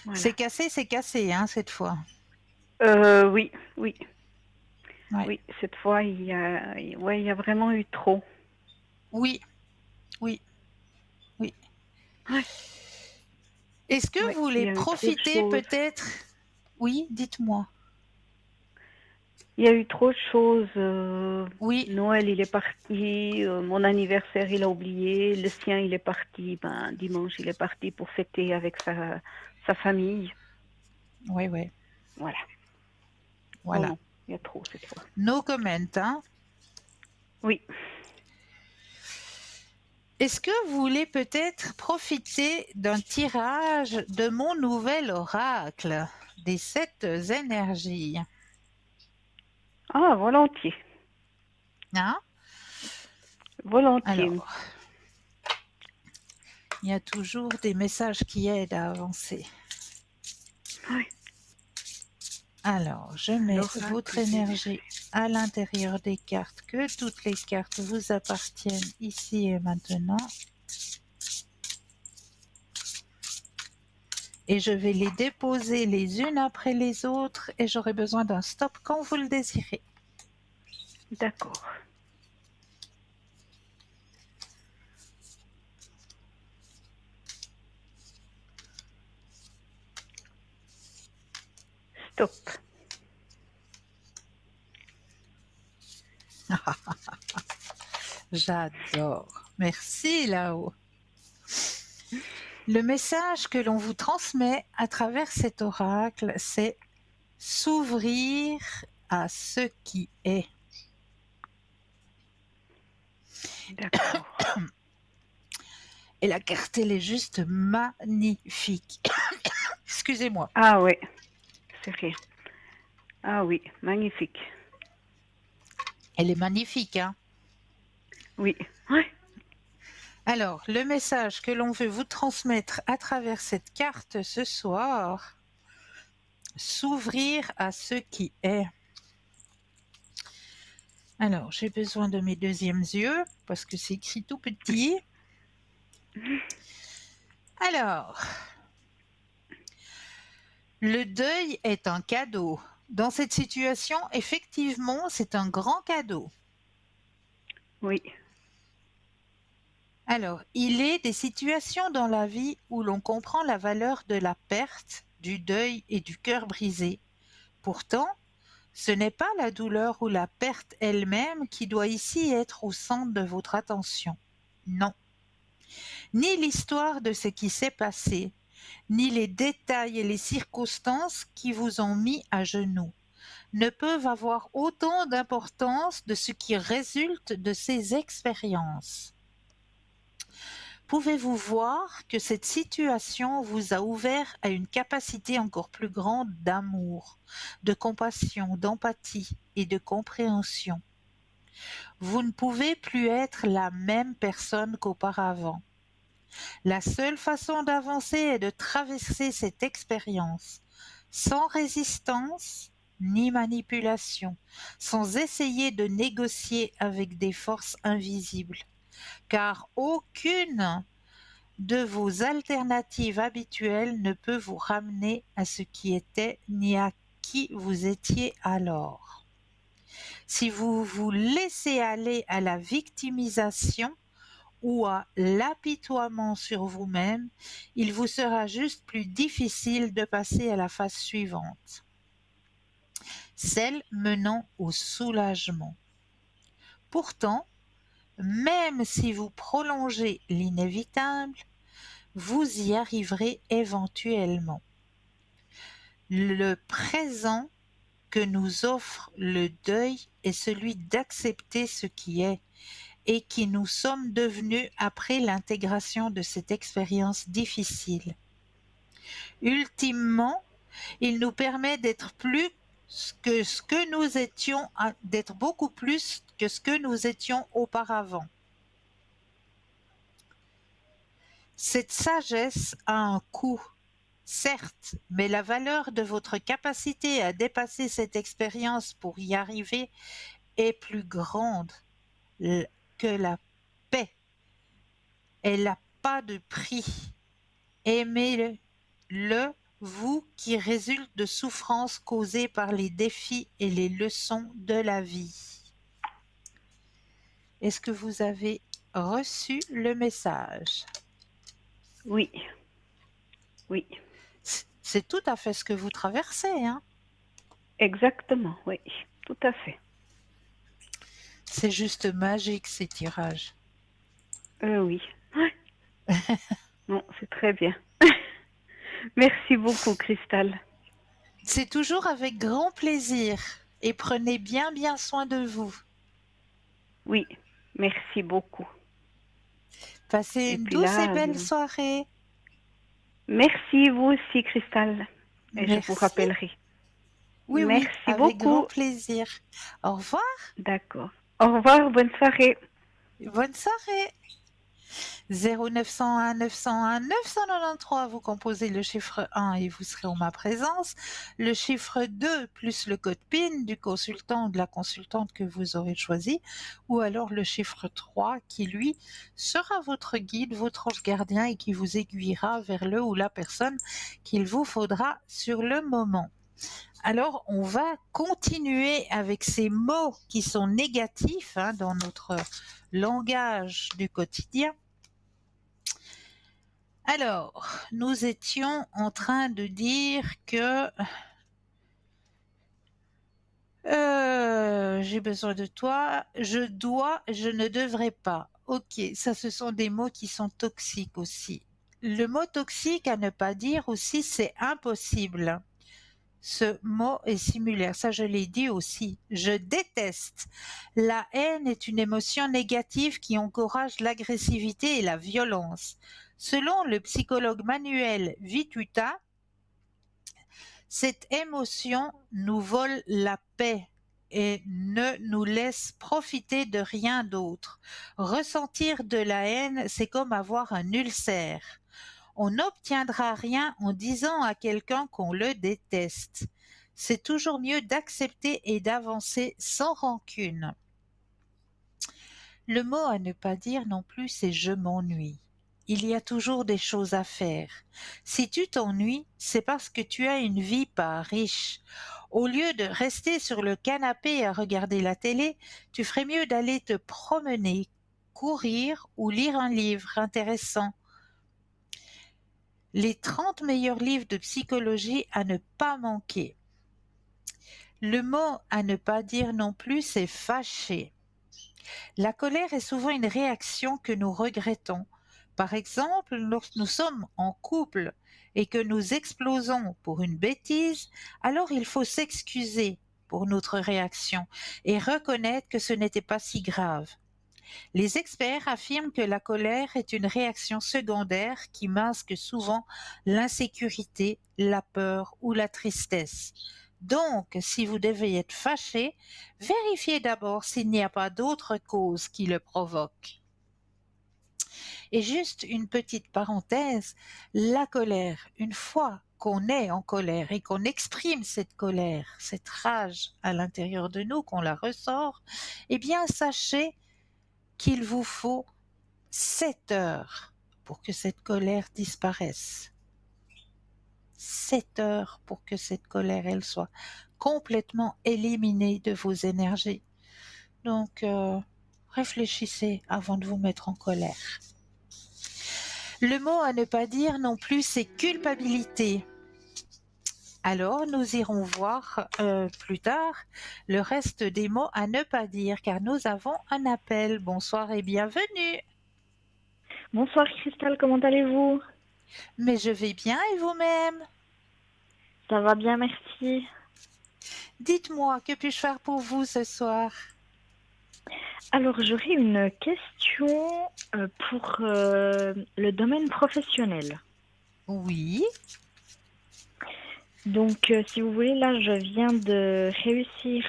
Voilà. c'est cassé, cette fois. Oui, oui, Ouais, oui. Cette fois, ouais, il y a vraiment eu trop. oui, oui, oui. Ouais, Est-ce que ouais, vous il voulez y a eu trop de profiter choses. peut-être? Oui, dites-moi. Il y a eu trop de choses. Oui, Noël, il est parti. Mon anniversaire, il a oublié. Le sien, il est parti. Ben, dimanche, il est parti pour fêter avec sa famille. oui, oui, Voilà. Non, voilà. non, il y a trop cette fois. No comment, Oui, Est-ce que vous voulez peut-être profiter d'un tirage de mon nouvel oracle des 7 énergies? ah, volontiers. Hein? Volontiers. Alors, il y a toujours des messages qui aident à avancer. Oui. Alors, je mets L'oracle votre des énergie à l'intérieur des cartes, que toutes les cartes vous appartiennent ici et maintenant. Et je vais les déposer les unes après les autres et j'aurai besoin d'un stop quand vous le désirez. D'accord. Stop. J'adore. Merci là-haut. Le message que l'on vous transmet à travers cet oracle, c'est s'ouvrir à ce qui est. D'accord. Et la carte, elle est juste magnifique. Excusez-moi. Ah oui, c'est rien. Ah oui, magnifique. Elle est magnifique, Oui. Oui. Alors, le message que l'on veut vous transmettre à travers cette carte ce soir, s'ouvrir à ce qui est. Alors, j'ai besoin de mes deuxièmes yeux parce que c'est écrit tout petit. Alors, le deuil est un cadeau. Dans cette situation, effectivement, c'est un grand cadeau. Oui. Alors, il est des situations dans la vie où l'on comprend la valeur de la perte, du deuil et du cœur brisé. Pourtant, Ce n'est pas la douleur ou la perte elle-même qui doit ici être au centre de votre attention. Non. Ni l'histoire de ce qui s'est passé, ni les détails et les circonstances qui vous ont mis à genoux ne peuvent avoir autant d'importance de ce qui résulte de ces expériences. Pouvez-vous voir que cette situation vous a ouvert à une capacité encore plus grande d'amour, de compassion, d'empathie et de compréhension? Vous ne pouvez plus être la même personne qu'auparavant. La seule façon d'avancer est de traverser cette expérience sans résistance ni manipulation, sans essayer de négocier avec des forces invisibles, car aucune de vos alternatives habituelles ne peut vous ramener à ce qui était ni à qui vous étiez alors. Si vous vous laissez aller à la victimisation ou à l'apitoiement sur vous-même, il vous sera juste plus difficile de passer à la phase suivante, celle menant au soulagement. Pourtant, même si vous prolongez l'inévitable, vous y arriverez éventuellement. Le présent que nous offre le deuil est celui d'accepter ce qui est et qui nous sommes devenus après l'intégration de cette expérience difficile. Ultimement, il nous permet d'être d'être beaucoup plus que ce que nous étions auparavant. Cette sagesse a un coût, certes, mais la valeur de votre capacité à dépasser cette expérience pour y arriver est plus grande que la paix. Elle n'a pas de prix. Aimez-le, vous qui résulte de souffrances causées par les défis et les leçons de la vie. Est-ce que vous avez reçu le message? Oui, oui, C'est tout à fait ce que vous traversez, hein? exactement, oui, tout à fait. C'est juste magique ces tirages. Oui. Non, c'est très bien. Merci beaucoup, Cristal. C'est toujours avec grand plaisir et prenez bien soin de vous. Oui, merci beaucoup. Passez Et une puis douce et là, belle soirée. merci vous aussi, Cristal. Et je vous Merci. rappellerai. Oui, Merci avec beaucoup. grand plaisir. Au revoir. D'accord. Au revoir, bonne soirée. Bonne soirée. 0901 901 993, vous composez le chiffre 1 et vous serez en ma présence. Le chiffre 2 plus le code PIN du consultant ou de la consultante que vous aurez choisi. Ou alors le chiffre 3 qui, lui, sera votre guide, votre ange gardien et qui vous aiguillera vers le ou la personne qu'il vous faudra sur le moment. Alors, on va continuer avec ces mots qui sont négatifs dans notre langage du quotidien. Alors, nous étions en train de dire que j'ai besoin de toi, je dois, je ne devrais pas. Ok, ça ce sont des mots qui sont toxiques aussi. Le mot toxique à ne pas dire aussi, c'est impossible. Ce mot est similaire, ça je l'ai dit aussi. Je déteste. La haine est une émotion négative qui encourage l'agressivité et la violence. Selon le psychologue Manuel Vituta, cette émotion nous vole la paix et ne nous laisse profiter de rien d'autre. Ressentir de la haine, c'est comme avoir un ulcère. On n'obtiendra rien en disant à quelqu'un qu'on le déteste. C'est toujours mieux d'accepter et d'avancer sans rancune. Le mot à ne pas dire non plus, c'est je m'ennuie. Il y a toujours des choses à faire. Si tu t'ennuies, c'est parce que tu as une vie pas riche. Au lieu de rester sur le canapé à regarder la télé, tu ferais mieux d'aller te promener, courir ou lire un livre intéressant. Les 30 meilleurs livres de psychologie à ne pas manquer. Le mot à ne pas dire non plus, c'est fâché. La colère est souvent une réaction que nous regrettons. Par exemple, lorsque nous sommes en couple et que nous explosons pour une bêtise, alors il faut s'excuser pour notre réaction et reconnaître que ce n'était pas si grave. Les experts affirment que la colère est une réaction secondaire qui masque souvent l'insécurité, la peur ou la tristesse. Donc, si vous devez être fâché, vérifiez d'abord s'il n'y a pas d'autre cause qui le provoque. Et juste une petite parenthèse, la colère, une fois qu'on est en colère et qu'on exprime cette colère, cette rage à l'intérieur de nous, qu'on la ressort, eh bien, sachez qu'il vous faut 7 heures pour que cette colère disparaisse. 7 heures pour que cette colère, elle soit complètement éliminée de vos énergies. Donc, réfléchissez avant de vous mettre en colère. Le mot à ne pas dire non plus, c'est culpabilité. Alors, nous irons voir plus tard le reste des mots à ne pas dire, car nous avons un appel. Bonsoir et bienvenue. Bonsoir Christelle, comment allez-vous? Mais je vais bien et vous-même? Ça va bien, merci. Dites-moi, que puis-je faire pour vous ce soir? Alors, j'aurais une question pour le domaine professionnel. Oui, Donc, si vous voulez, là, je viens de réussir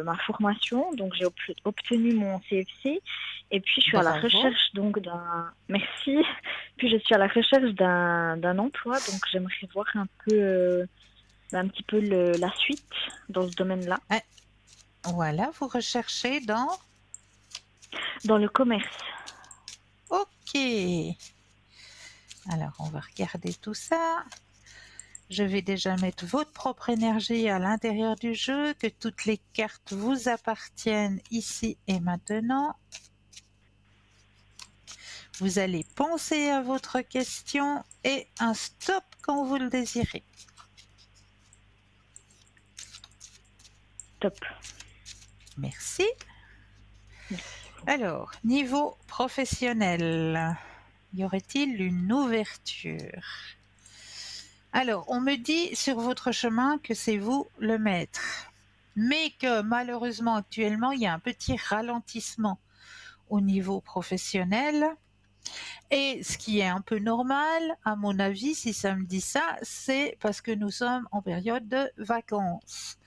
ma formation. Donc, j'ai obtenu mon CFC. Et puis, je suis à la bravo. recherche donc d'un... Merci. Puis, je suis à la recherche d'un emploi. Donc, j'aimerais voir un petit peu la suite dans ce domaine-là. Voilà, vous recherchez dans... Dans le commerce. Ok. Alors, on va regarder tout ça. Je vais déjà mettre votre propre énergie à l'intérieur du jeu, que toutes les cartes vous appartiennent ici et maintenant. Vous allez penser à votre question et un stop quand vous le désirez. Top. Merci. Alors, niveau professionnel, y aurait-il une ouverture? Alors, on me dit sur votre chemin que c'est vous le maître, mais que malheureusement actuellement, il y a un petit ralentissement au niveau professionnel. Et ce qui est un peu normal, à mon avis, si ça me dit ça, c'est parce que nous sommes en période de vacances.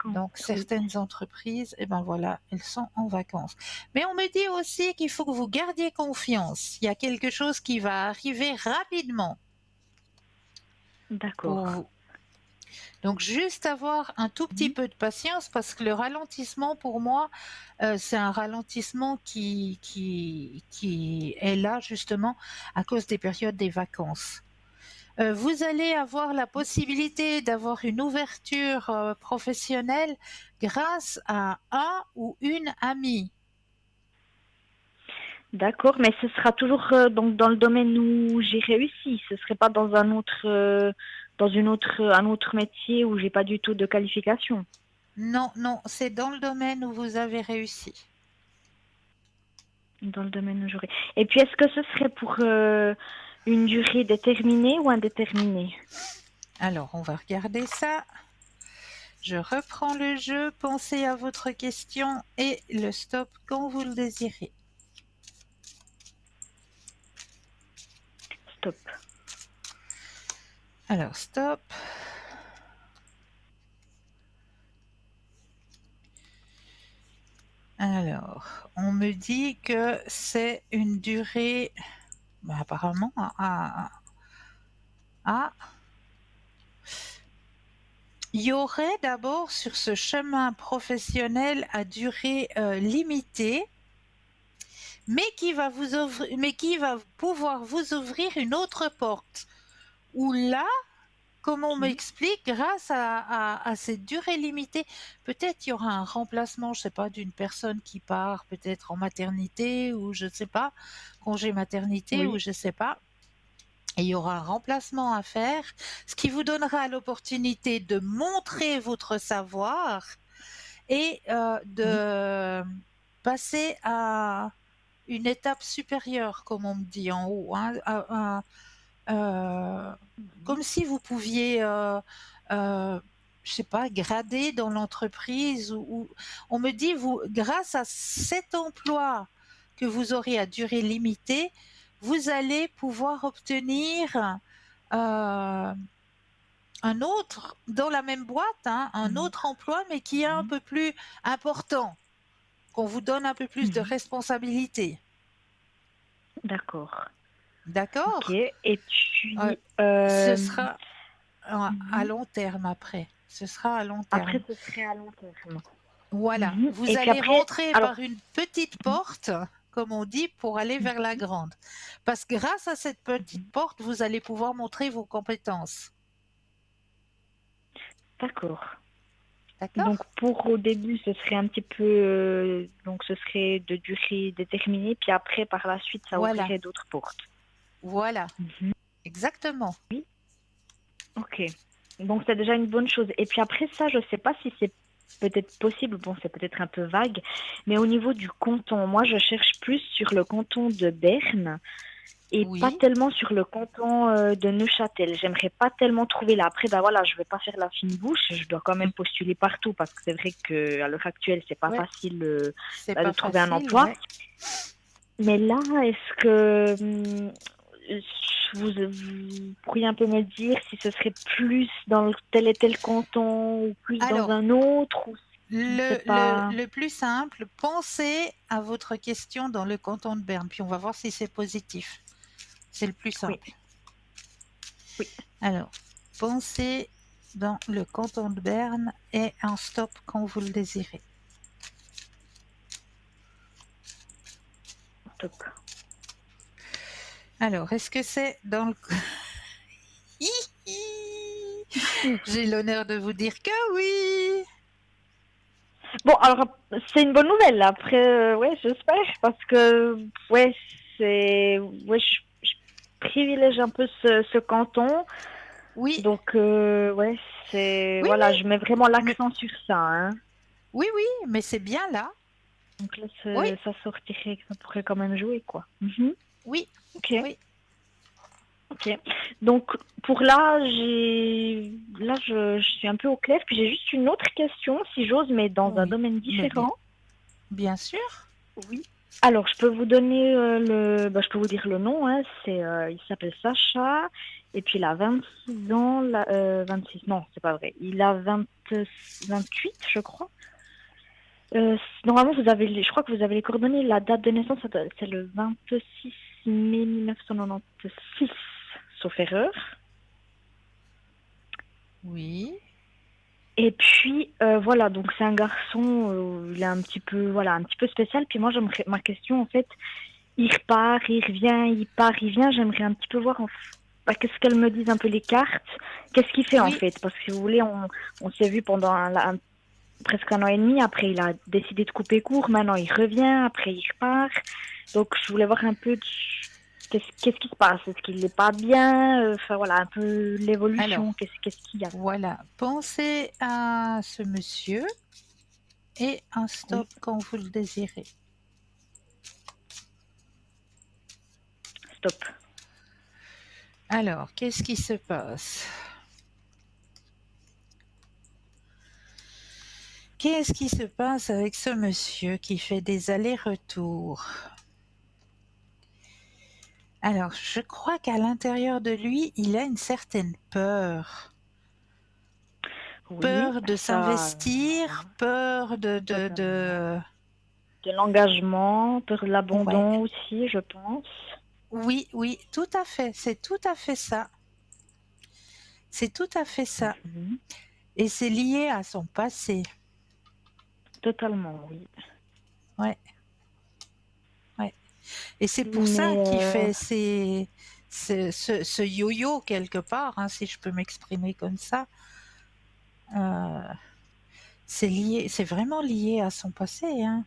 Donc, certaines entreprises, eh ben voilà, elles sont en vacances. Mais on me dit aussi qu'il faut que vous gardiez confiance. Il y a quelque chose qui va arriver rapidement pour D'accord. vous. Donc, juste avoir un tout petit peu de patience parce que le ralentissement, pour moi, c'est un ralentissement qui est là justement à cause des périodes des vacances. Vous allez avoir la possibilité d'avoir une ouverture professionnelle grâce à un ou une amie. D'accord, mais ce sera toujours donc dans le domaine où j'ai réussi. Ce serait pas dans un autre métier où j'ai pas du tout de qualification. Non, non, c'est dans le domaine où vous avez réussi. Dans le domaine où j'aurais. Et puis, est-ce que ce serait pour une durée déterminée ou indéterminée? Alors, on va regarder ça. Je reprends le jeu, pensez à votre question et le stop quand vous le désirez. Stop. Alors, stop. Alors, on me dit que c'est une durée, apparemment, il y aurait d'abord sur ce chemin professionnel à durée limitée, mais qui va pouvoir vous ouvrir une autre porte. Où là, comme on m'explique, grâce à cette durée limitée, peut-être il y aura un remplacement, je ne sais pas, d'une personne qui part peut-être en maternité ou je ne sais pas, congé maternité Oui. ou je ne sais pas. Et il y aura un remplacement à faire, ce qui vous donnera l'opportunité de montrer votre savoir et de passer à une étape supérieure, comme on me dit en haut, hein, comme si vous pouviez, je sais pas, grader dans l'entreprise ou on me dit vous grâce à cet emploi que vous aurez à durée limitée, vous allez pouvoir obtenir, un autre dans la même boîte, hein, un autre emploi, mais qui est un peu plus important, qu'on vous donne un peu plus de responsabilités. D'accord. Ok. D'accord? Et puis, Ce sera à long terme après. Ce sera à long terme. après, ce serait à long terme. Voilà. Vous Et puis allez après, rentrer alors, par une petite porte, comme on dit, pour aller vers la grande. Parce que grâce à cette petite porte, vous allez pouvoir montrer vos compétences. d'accord. D'accord? Donc pour au début, ce serait un petit peu, donc ce serait de durée déterminée, puis après, par la suite, ça Voilà. ouvrirait d'autres portes. Voilà. Exactement. Ok. Donc c'est déjà une bonne chose. Et puis après ça, je sais pas si c'est peut-être possible, bon, c'est peut-être un peu vague, mais au niveau du canton, moi je cherche plus sur le canton de Berne et pas Oui. tellement sur le canton de Neuchâtel. J'aimerais pas tellement trouver là. Après, bah voilà, je vais pas faire la fine bouche, je dois quand même postuler partout parce que c'est vrai qu'à l'heure actuelle, c'est pas Ouais. facile C'est de pas trouver un facile, emploi. ouais. Mais là, est-ce que vous pourriez un peu me dire si ce serait plus dans tel et tel canton ou plus dans Alors, un autre ou je ne sais pas. le plus simple, pensez à votre question dans le canton de Berne, puis on va voir si c'est positif. C'est le plus Oui, simple. oui, Alors, pensez dans le canton de Berne et un stop quand vous le désirez. top. Alors, est-ce que c'est dans le... J'ai l'honneur de vous dire que oui. Bon, alors c'est une bonne nouvelle. Après, ouais, j'espère parce que ouais, ouais, je privilège un peu ce canton. Oui, Donc ouais, c'est oui, voilà, je mets vraiment mais, l'accent sur ça, hein. oui, mais c'est bien là. Donc là, Oui, ça sortirait, ça pourrait quand même jouer, quoi. Mhm. oui, Ok, oui. ok. Donc pour là, je suis un peu au clair. Puis j'ai juste une autre question, si j'ose, mais dans un Oui, domaine mais bien, différent. bien sûr. Oui. Alors, je peux vous donner je peux vous dire le nom, hein. Il s'appelle Sacha, et puis il a 26 ans, 26, non, c'est pas vrai. Il a 28, je crois. Normalement, je crois que vous avez les coordonnées. La date de naissance, c'est le 26 mai 1996, sauf erreur. Oui, Et puis voilà, donc c'est un garçon, il est un petit peu, voilà, un petit peu spécial. Puis moi, ma question en fait, il repart, il revient, il part, il vient. J'aimerais un petit peu voir qu'est-ce qu'elles me disent un peu les cartes. Qu'est-ce qu'il fait en oui. fait? Parce que si vous voulez, on s'est vu pendant presque un an et demi. Après, il a décidé de couper court. Maintenant, il revient. Après, il repart. Donc, je voulais voir un peu qu'est-ce qui se passe. Est-ce qu'il n'est pas bien? Enfin, voilà, un peu l'évolution. Alors, Qu'est-ce qu'il y a? voilà. Pensez à ce monsieur et un Oui, stop quand vous le désirez. stop. Alors, qu'est-ce qui se passe? Qu'est-ce qui se passe avec ce monsieur qui fait des allers-retours? Alors, je crois qu'à l'intérieur de lui, il a une certaine peur. Oui, Peur de ça, s'investir, peur totalement. De l'engagement, de Ouais. l'abandon aussi, je pense. Oui, tout à fait. C'est tout à fait ça. C'est tout à fait ça. Mhm. Et c'est lié à son passé. Totalement, oui. Ouais, ouais. Et c'est pour ça Mais qu'il fait ce yo-yo quelque part, hein, si je peux m'exprimer comme ça. Euh, c'est lié, c'est vraiment lié à son passé, hein.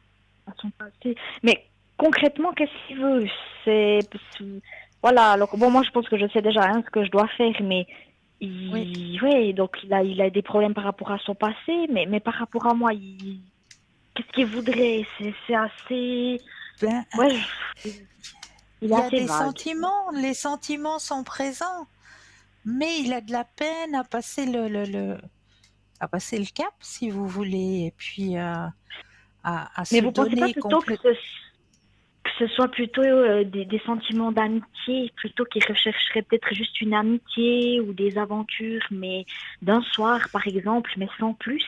à son passé. Mais concrètement, qu'est-ce qu'il veut? C'est voilà, alors bon, moi je pense que je sais déjà ce que je dois faire, mais Oui. ouais, donc il a des problèmes par rapport à son passé, mais par rapport à moi, qu'est-ce qu'il voudrait? C'est assez, Ben, ouais, il il est y a assez des vague. sentiments, les sentiments sont présents, mais il a de la peine à passer à passer le cap, si vous voulez, et puis à Mais se vous pensez pas donner plutôt complètement. que ce soit plutôt des sentiments d'amitié, plutôt qu'il rechercherait peut-être juste une amitié ou des aventures, mais d'un soir par exemple, mais sans plus?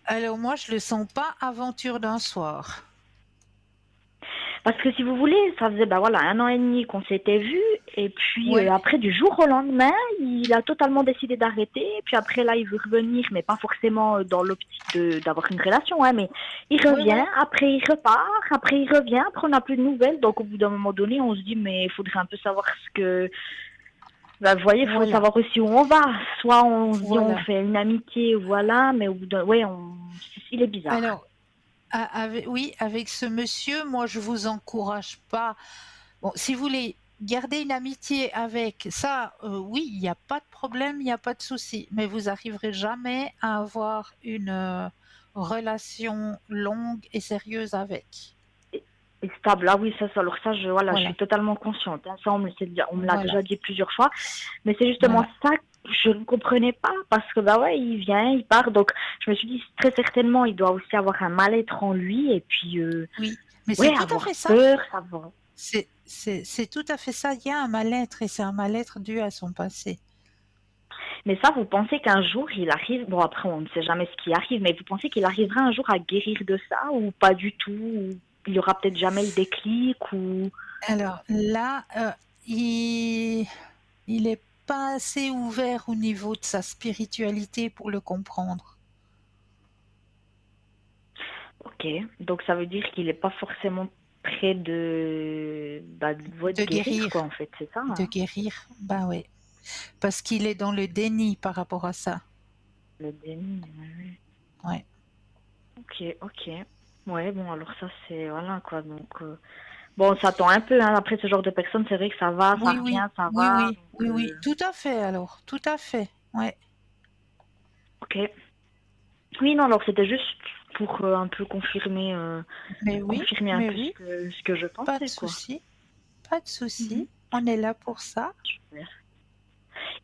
Alors moi, je le sens pas aventure d'un soir. Parce que si vous voulez, ça faisait bah voilà 1 an et demi qu'on s'était vus, et puis Ouais, après du jour au lendemain, il a totalement décidé d'arrêter. Et puis après là, il veut revenir, mais pas forcément dans l'optique d'avoir une relation, hein, mais il ouais, revient, ouais. après il repart, après il revient, après on n'a plus de nouvelles. Donc au bout d'un moment donné, on se dit mais il faudrait un peu savoir ce que. Bah, vous voyez, il faut Voilà, savoir aussi où on va. Soit on se dit on voilà. fait une amitié, voilà, mais au bout d'un, ouais, il est bizarre. Alors, oui, avec ce monsieur, moi, je vous encourage pas. Bon, si vous voulez garder une amitié avec ça, oui, il n'y a pas de problème, il n'y a pas de souci. Mais vous arriverez jamais à avoir une relation longue et sérieuse avec. Et stable, ah oui, alors ça, voilà, je suis Voilà, totalement consciente, hein. Ça, on me l'a voilà, déjà dit plusieurs fois. Mais c'est justement voilà. ça que je ne comprenais pas, parce que, bah ouais, il vient, il part. Donc, je me suis dit, très certainement, il doit aussi avoir un mal-être en lui. Et puis, Oui, mais c'est ouais, tout à avoir fait ça. peur, savoir. C'est tout à fait ça. Il y a un mal-être et c'est un mal-être dû à son passé. Mais ça, vous pensez qu'un jour, il arrive, bon, après, on ne sait jamais ce qui arrive, mais vous pensez qu'il arrivera un jour à guérir de ça, ou pas du tout, ou il y aura peut-être jamais le déclic, ou. Alors là, il est pas assez ouvert au niveau de sa spiritualité pour le comprendre. Ok, donc ça veut dire qu'il n'est pas forcément prêt de De guérir, guérir, quoi, en fait, c'est ça, de hein, guérir, bah ouais. Parce qu'il est dans le déni par rapport à ça. le déni. Ouais, Ouais. ouais. Ok, ok. Ouais, bon, alors ça, c'est, voilà, quoi, donc, bon, on s'attend un peu, hein, après ce genre de personnes, c'est vrai que ça va, ça Oui, oui, revient, ça oui, va, oui, donc, oui, oui. Tout à fait alors, tout à fait. Ouais. ok. Oui, non, alors c'était juste pour un peu confirmer un Mais peu oui, ce que je pas de pensais, quoi. souci, pas de Mhm. souci. On est là pour ça. Super.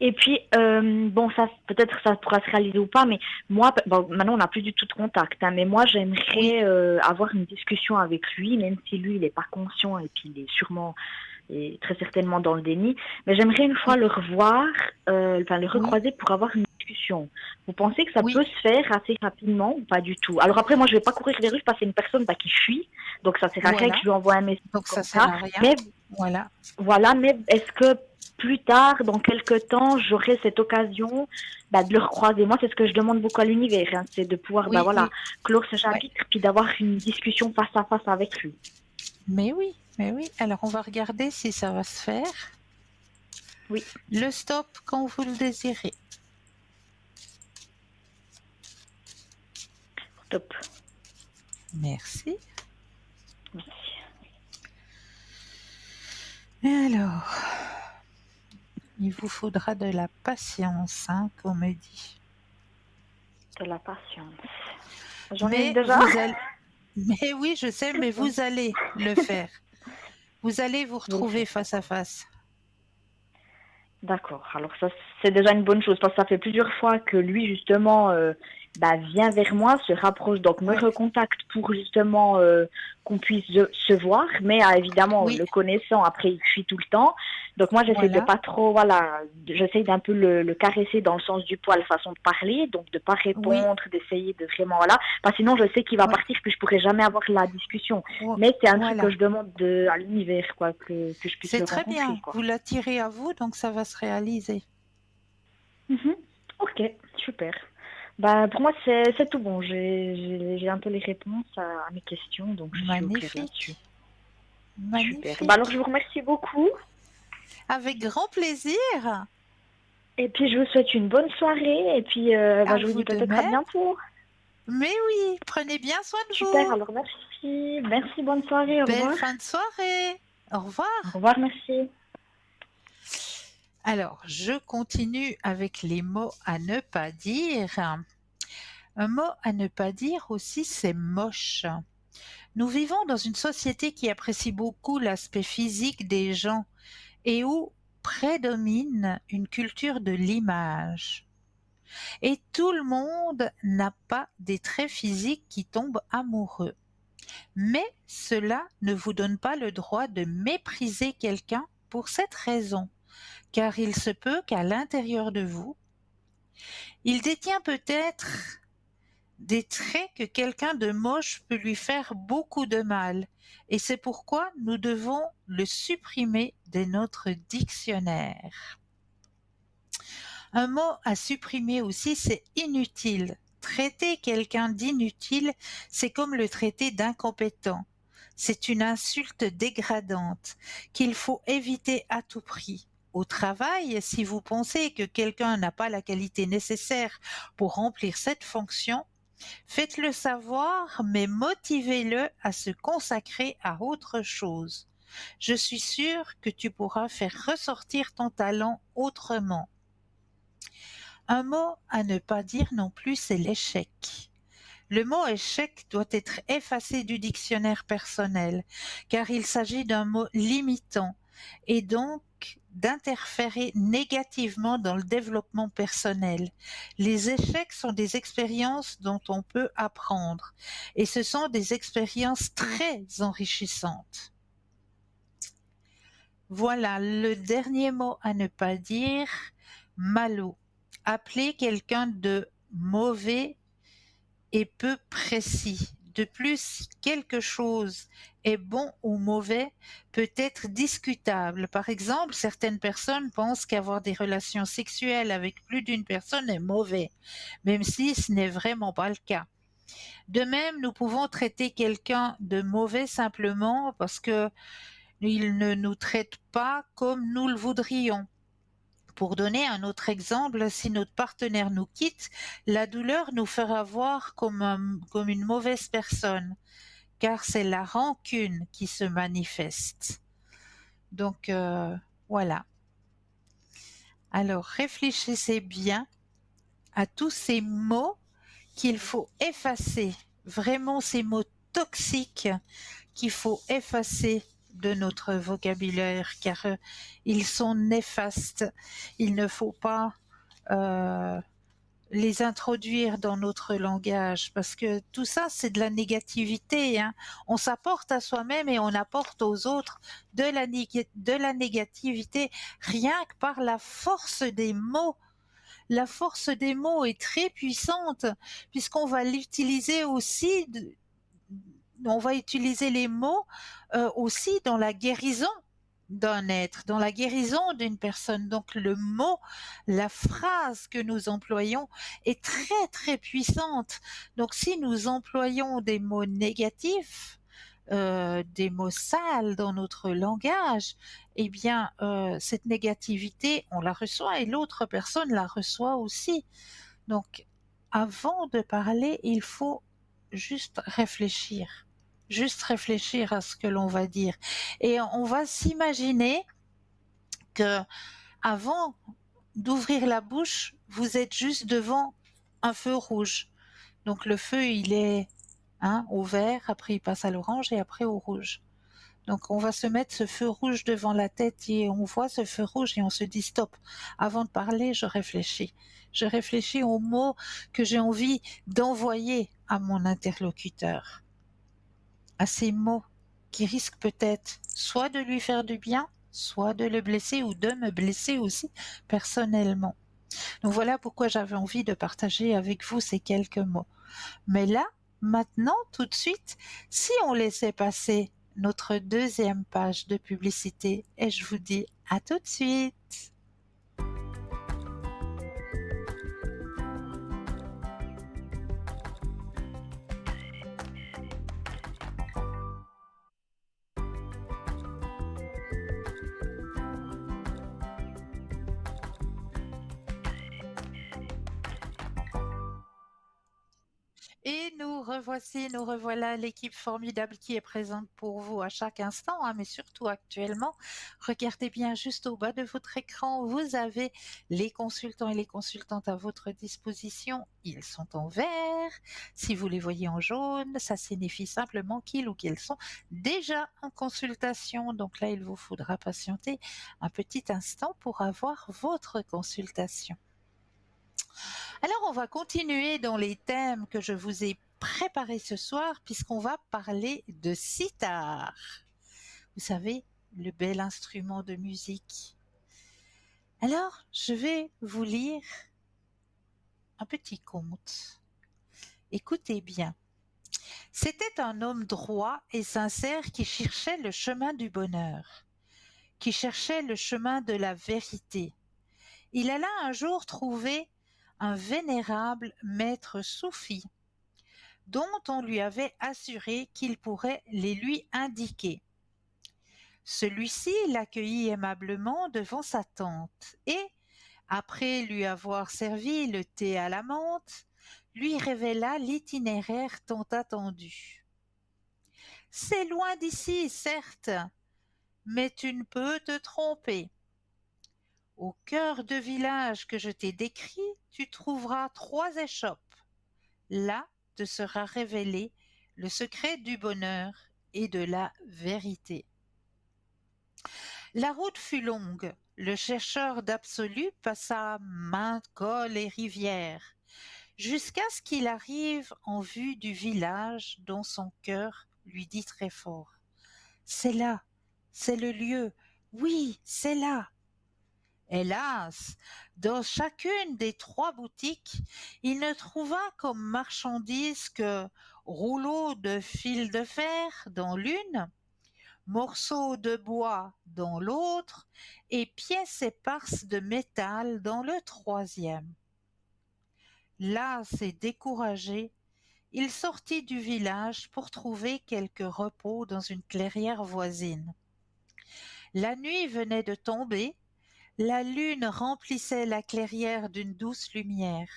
Et puis, bon, ça, peut-être ça pourra se réaliser ou pas, mais moi, bon, maintenant, on n'a plus du tout de contact, hein, mais moi, Oui, j'aimerais avoir une discussion avec lui, même si lui, il n'est pas conscient et puis il est sûrement et très certainement dans le déni. Mais j'aimerais une fois oui, le revoir, enfin, le oui, recroiser pour avoir une discussion. Vous pensez que ça oui. peut se faire assez rapidement ou pas du tout? Alors après, moi, je vais pas courir les rues parce que c'est une personne bah, qui fuit, donc ça sert à rien que Voilà. je lui envoie un message Donc ça comme sert ça. à rien. Mais Voilà. voilà, mais est-ce que plus tard, dans quelques temps, j'aurai cette occasion bah, de le recroiser? Moi, c'est ce que je demande beaucoup à l'univers, hein, c'est de pouvoir bah, Oui, voilà, oui. clore ce Ouais. chapitre puis d'avoir une discussion face à face avec lui. Mais oui, mais oui. Alors on va regarder si ça va se faire. Oui, Le stop quand vous le désirez. top. Merci. Merci. Et alors, il vous faudra de la patience, hein, qu'on me dit. De la patience. J'en ai Mais déjà. vous allez, mais oui, je sais, mais vous allez le faire. Vous allez vous Je le retrouver fais. face à face. D'accord. Alors ça, c'est déjà une bonne chose parce que ça fait plusieurs fois que lui, justement, bah, vient vers moi, se rapproche, donc me Ouais. recontacte pour justement qu'on puisse se voir. Mais évidemment, Oui, le connaissant, après, il fuit tout le temps. Donc moi, j'essaie de voilà. pas trop, voilà, j'essaie d'un peu le caresser dans le sens du poil, façon de parler, donc de pas Oui, répondre, d'essayer de vraiment, voilà. Parce que sinon, je sais qu'il va oui. partir, puis je pourrai jamais avoir la discussion. Mais c'est un truc que Voilà. je demande à l'univers, quoi, que je puisse C'est le très rencontrer, bien. quoi. Vous l'attirez à vous, donc ça va se réaliser. Mhm. Ok, super. Bah, pour moi, c'est tout bon. J'ai un peu les réponses à mes questions, donc je suis au clair là-dessus. Magnifique. Super. Bah, alors, Magnifique. je vous remercie beaucoup. Avec grand plaisir. Et puis, je vous souhaite une bonne soirée. Et puis, bah, À je vous dis vous de peut-être à même. bientôt. Mais oui, prenez bien soin de Super, vous. alors merci. Merci, bonne soirée. Au Belle revoir. fin de soirée. Au Au revoir. revoir, merci. Alors, je continue avec les mots à ne pas dire. Un mot à ne pas dire aussi, c'est moche. Nous vivons dans une société qui apprécie beaucoup l'aspect physique des gens et où prédomine une culture de l'image. Et tout le monde n'a pas des traits physiques qui tombent amoureux. Mais cela ne vous donne pas le droit de mépriser quelqu'un pour cette raison, car il se peut qu'à l'intérieur de vous, il détient peut-être des traits que quelqu'un de moche peut lui faire beaucoup de mal, et c'est pourquoi nous devons le supprimer de notre dictionnaire. Un mot à supprimer aussi, c'est inutile. Traiter quelqu'un d'inutile, c'est comme le traiter d'incompétent. C'est une insulte dégradante qu'il faut éviter à tout prix. Au travail, si vous pensez que quelqu'un n'a pas la qualité nécessaire pour remplir cette fonction, faites-le savoir, mais motivez-le à se consacrer à autre chose. Je suis sûre que tu pourras faire ressortir ton talent autrement. Un mot à ne pas dire non plus, c'est l'échec. Le mot échec doit être effacé du dictionnaire personnel, car il s'agit d'un mot limitant et donc d'interférer négativement dans le développement personnel. Les échecs sont des expériences dont on peut apprendre et ce sont des expériences très enrichissantes. Voilà le dernier mot à ne pas dire, malaud. Appeler quelqu'un de mauvais et peu précis. De plus, quelque chose est bon ou mauvais peut être discutable. Par exemple, certaines personnes pensent qu'avoir des relations sexuelles avec plus d'une personne est mauvais, même si ce n'est vraiment pas le cas. De même, nous pouvons traiter quelqu'un de mauvais simplement parce que il ne nous traite pas comme nous le voudrions. Pour donner un autre exemple, si notre partenaire nous quitte, la douleur nous fera voir comme une mauvaise personne, car c'est la rancune qui se manifeste. Donc voilà. Alors réfléchissez bien à tous ces mots qu'il faut effacer, vraiment ces mots toxiques qu'il faut effacer de notre vocabulaire, car ils sont néfastes. Il ne faut pas les introduire dans notre langage, parce que tout ça, c'est de la négativité. Hein. On s'apporte à soi-même et on apporte aux autres de la négativité, rien que par la force des mots. La force des mots est très puissante, puisqu'on va l'utiliser aussi, on va utiliser les mots aussi dans la guérison d'un être, dans la guérison d'une personne. Donc le mot, la phrase que nous employons est très très puissante. Donc si nous employons des mots négatifs, des mots sales dans notre langage, eh bien cette négativité, on la reçoit et l'autre personne la reçoit aussi. Donc avant de parler, il faut juste réfléchir à ce que l'on va dire. Et on va s'imaginer que avant d'ouvrir la bouche, vous êtes juste devant un feu rouge. Donc le feu, il est au vert, après il passe à l'orange et après au rouge. Donc on va se mettre ce feu rouge devant la tête et on voit ce feu rouge et on se dit stop. Avant de parler, je réfléchis. Je réfléchis aux mots que j'ai envie d'envoyer à mon interlocuteur. À ces mots qui risquent peut-être soit de lui faire du bien, soit de le blesser ou de me blesser aussi personnellement. Donc voilà pourquoi j'avais envie de partager avec vous ces quelques mots. Mais là, maintenant, tout de suite, si on laissait passer notre deuxième page de publicité, et je vous dis à tout de suite. Et nous revoici, nous revoilà l'équipe formidable qui est présente pour vous à chaque instant, hein, mais surtout actuellement. Regardez bien juste au bas de votre écran, vous avez les consultants et les consultantes à votre disposition. Ils sont en vert. Si vous les voyez en jaune, ça signifie simplement qu'ils ou qu'elles sont déjà en consultation. Donc là, il vous faudra patienter un petit instant pour avoir votre consultation. Alors, on va continuer dans les thèmes que je vous ai préparés ce soir, puisqu'on va parler de sitar. Vous savez, le bel instrument de musique. Alors, je vais vous lire un petit conte. Écoutez bien. C'était un homme droit et sincère qui cherchait le chemin du bonheur, qui cherchait le chemin de la vérité. Il alla un jour trouver un vénérable maître soufi, dont on lui avait assuré qu'il pourrait les lui indiquer. Celui-ci l'accueillit aimablement devant sa tente et, après lui avoir servi le thé à la menthe, lui révéla l'itinéraire tant attendu. C'est loin d'ici, certes, mais tu ne peux te tromper. Au cœur de village que je t'ai décrit, tu trouveras 3 échoppes. Là te sera révélé le secret du bonheur et de la vérité. La route fut longue. Le chercheur d'absolu passa maintes cols et rivières, jusqu'à ce qu'il arrive en vue du village dont son cœur lui dit très fort. C'est là, c'est le lieu, oui, c'est là. Hélas, dans chacune des 3 boutiques, il ne trouva comme marchandise que rouleaux de fil de fer dans l'une, morceaux de bois dans l'autre et pièces éparses de métal dans le 3e. Las et découragé, il sortit du village pour trouver quelque repos dans une clairière voisine. La nuit venait de tomber. La lune remplissait la clairière d'une douce lumière,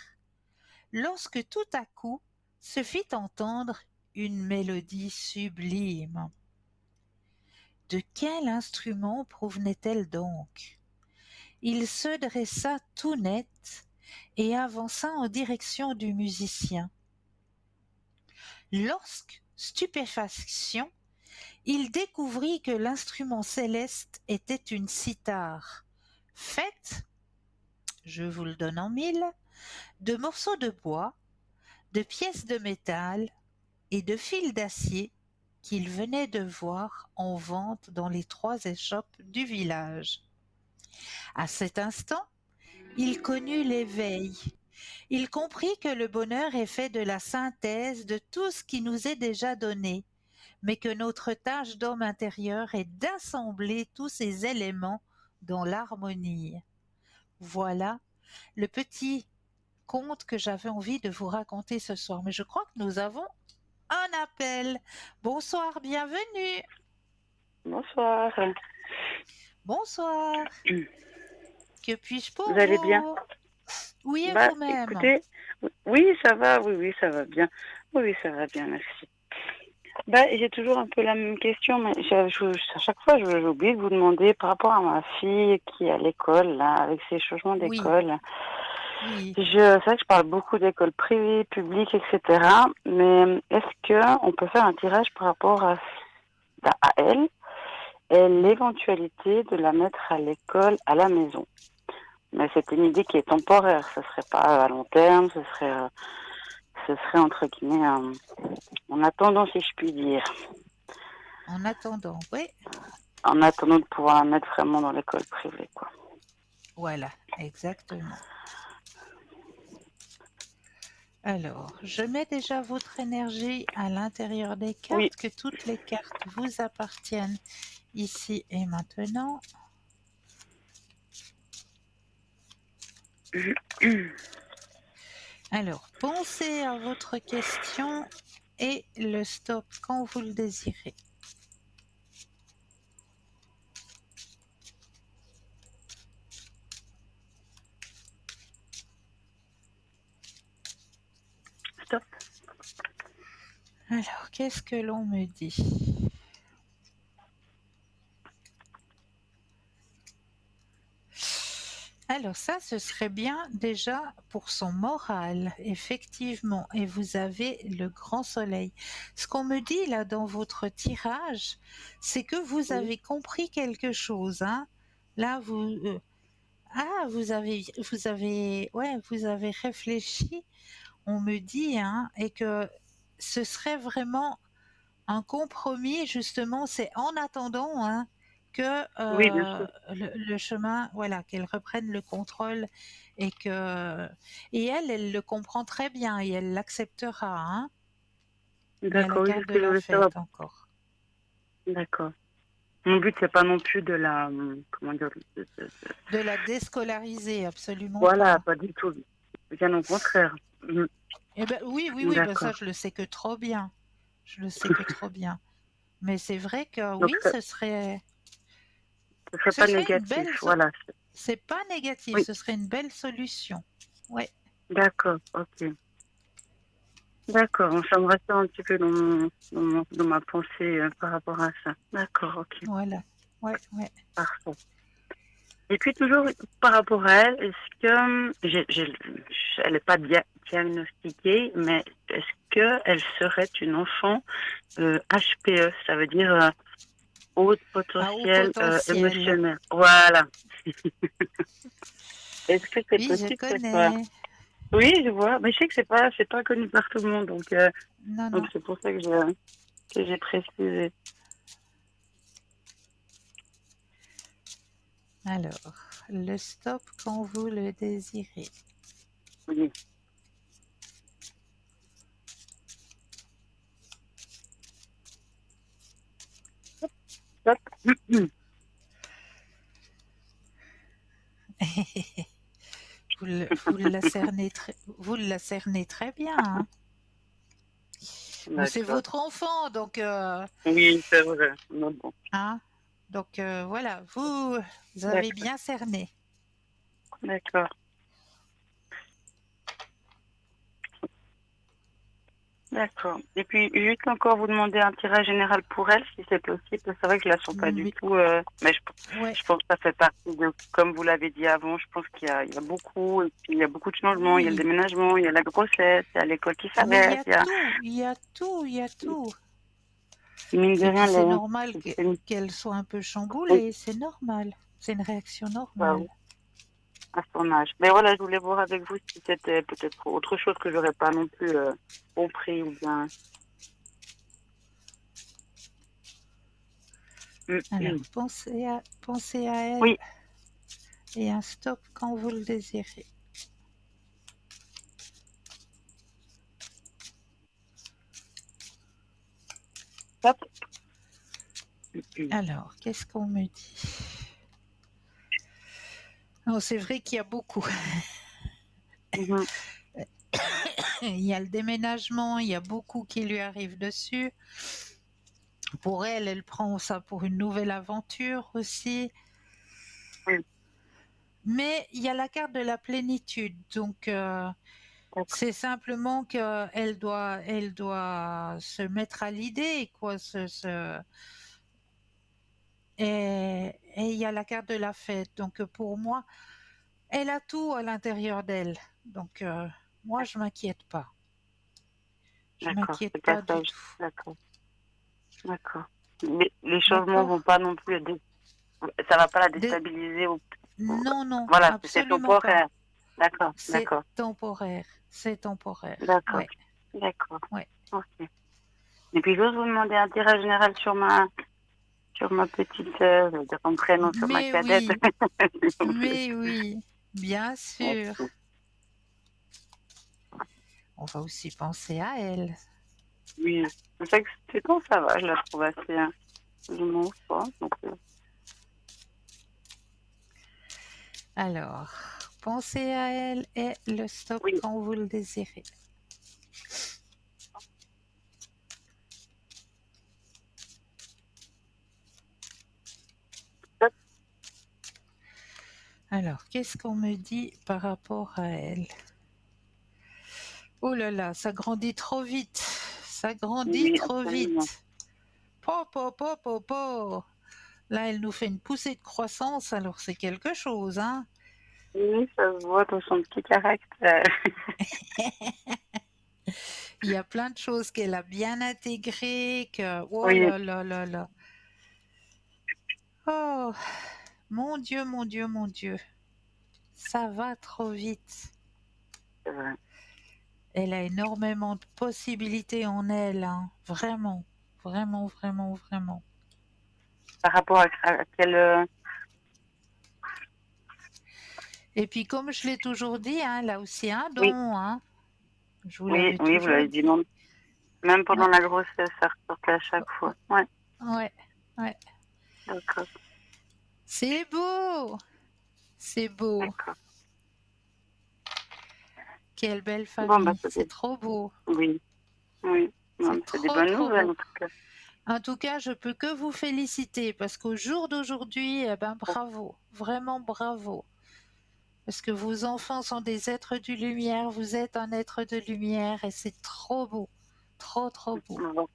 lorsque tout à coup se fit entendre une mélodie sublime. De quel instrument provenait-elle donc? Il se dressa tout net et avança en direction du musicien. Lorsque, stupéfaction, il découvrit que l'instrument céleste était une cithare, faite, je vous le donne en mille, de morceaux de bois, de pièces de métal et de fils d'acier qu'il venait de voir en vente dans les 3 échoppes du village. À cet instant, il connut l'éveil. Il comprit que le bonheur est fait de la synthèse de tout ce qui nous est déjà donné, mais que notre tâche d'homme intérieur est d'assembler tous ces éléments dans l'harmonie. Voilà le petit conte que j'avais envie de vous raconter ce soir. Mais je crois que nous avons un appel. Bonsoir, bienvenue. Bonsoir. Bonsoir. Que puis-je pour Vous allez bien? Oui, et Bah, vous-même? écoutez, oui, ça va, oui, ça va bien. Oui, ça va bien, merci. Bah, j'ai toujours un peu la même question, mais à chaque fois, j'oublie de vous demander par rapport à ma fille qui est à l'école, là, avec ses changements Oui, d'école. oui. C'est vrai que je parle beaucoup d'écoles privées, publiques, etc. Mais est-ce que on peut faire un tirage par rapport à elle et l'éventualité de la mettre à l'école à la maison? Mais c'est une idée qui est temporaire, ce serait pas à long terme, ce serait entre guillemets en attendant, si je puis dire. En attendant, oui. En attendant de pouvoir la mettre vraiment dans l'école privée, quoi. Voilà, exactement. Alors, je mets déjà votre énergie à l'intérieur des cartes, Oui. que toutes les cartes vous appartiennent ici et maintenant. Alors, pensez à votre question et le stop quand vous le désirez. Stop. Alors, qu'est-ce que l'on me dit? Alors ça, ce serait bien déjà pour son moral, effectivement. Et vous avez le grand soleil. Ce qu'on me dit là dans votre tirage, c'est que vous Oui, avez compris quelque chose, hein. Là, vous avez réfléchi. On me dit, hein, et que ce serait vraiment un compromis, justement, c'est en attendant, hein, que oui, bien sûr. le chemin, voilà, qu'elle reprenne le contrôle et que et elle le comprend très bien et elle l'acceptera, hein. Il y a la D'accord, oui, c'est carte ce de que je la voulais savoir. fête encore. D'accord. Mon but, c'est pas non plus de la, comment dire, De la déscolariser, absolument voilà, pas. pas du tout. Bien au contraire. Eh ben oui, oui, oui, ben ça D'accord. je le sais que trop bien. Je le sais que trop bien. Mais c'est vrai que Donc, oui, ça ne serait ce pas serait une négatif, belle, voilà. c'est pas négatif, Oui, ce serait une belle solution. Ouais. d'accord, ok. D'accord, ça me reste un petit peu dans ma pensée par rapport à ça. D'accord, ok, Voilà. Ouais, ouais. parfait. Et puis toujours par rapport à elle, est-ce que elle n'est pas diagnostiquée, mais est-ce que elle serait une enfant HPE, ça veut dire haut À haut potentiel potentiel. émotionnel. Voilà. Est-ce que c'est Oui, je possible que ce soit... connais. Oui, je vois, mais je sais que c'est pas connu par tout le monde, Non, donc non. c'est pour ça que j'ai précisé. Alors, le stop quand vous le désirez. Oui. Hop. Vous la cernez très bien, hein. Bon, c'est D'accord. votre enfant, donc, Oui, c'est vrai. Mais bon, hein. Donc voilà, vous avez d'accord. bien cerné. D'accord. D'accord. Et puis, juste encore vous demander un tirage général pour elle, si c'est possible. C'est vrai que je la sens pas du Oui, tout, mais ouais, je pense que ça fait partie de, comme vous l'avez dit avant, je pense il y a beaucoup, et puis il y a beaucoup de changements. Il y a le oui. déménagement, il y a la grossesse, il y a l'école qui Mais il y s'arrête, a il y a, tout, il y a tout, il y a tout. mine de Et puis rien, c'est normal c'est une- qu'elle soit un peu oui, chamboulée, c'est normal. C'est une réaction bah normale. oui, à son âge. Mais voilà, je voulais voir avec vous si c'était peut-être autre chose que j'aurais pas non plus compris ou bien. Alors, Mm. pensez à elle Oui, et un stop quand vous le désirez. hop. Mm. Alors, qu'est-ce qu'on me dit? Oh, c'est vrai qu'il y a beaucoup. Mhm. Il y a le déménagement, il y a beaucoup qui lui arrive dessus. Pour elle, elle prend ça pour une nouvelle aventure aussi. Oui, Mais il y a la carte de la plénitude. Donc, d'accord. c'est simplement elle doit se mettre à l'idée, quoi. Et il y a la carte de la fête. Donc, pour moi, elle a tout à l'intérieur d'elle. Donc, moi, je m'inquiète pas. Je D'accord, m'inquiète c'est pas pas ça. du tout. D'accord, d'accord. Les changements D'accord? vont pas non plus, ça va pas la Des- déstabiliser. Non, non, Voilà, c'est absolument pas. temporaire. D'accord, C'est d'accord, temporaire. C'est temporaire. d'accord, Ouais, d'accord. ouais. Ok. Et puis j'ose vous demander un tirage général sur ma petite sœur, je veux dire son prénom sur ma cadette. Mais oui, bien sûr. Merci. On va aussi penser à elle. Oui, c'est vrai que c'est quand ça va, je la trouve assez, je m'en pas. Donc, Alors, pensez à elle et le stop oui. quand vous le désirez. Alors, qu'est-ce qu'on me dit par rapport à elle? Oh là là, ça grandit trop vite. Ça grandit Oui, trop absolument. vite. Po, po, po, po, po. Là, elle nous fait une poussée de croissance, alors c'est quelque chose, hein. Oui, ça se voit dans son petit caractère. Il y a plein de choses qu'elle a bien intégrées, que... Oh Oui, là là là là. Oh, mon Dieu, mon Dieu, mon Dieu. Ça va trop vite. c'est vrai. Elle a énormément de possibilités en elle, hein. Vraiment, vraiment, vraiment, vraiment. Par rapport à quel... Et puis, comme je l'ai toujours dit, hein, elle a aussi un Oui, don, hein. Je vous oui, l'avais oui, vous toujours l'avez dit, dit. non. Même pendant Ouais, la grossesse, ça ressortait à chaque fois. Ouais, ouais, ouais. d'accord, C'est beau, c'est beau. d'accord. Quelle belle Bon, bah, famille, c'est trop beau, oui, oui. Non, c'est c'est des trop, bonnes trop nouvelles, beau. en tout cas. En tout cas, je peux que vous féliciter parce qu'au jour d'aujourd'hui, eh ben, bravo, vraiment bravo. Parce que vos enfants sont des êtres de lumière, vous êtes un être de lumière et c'est trop beau, trop, trop beau. Bon,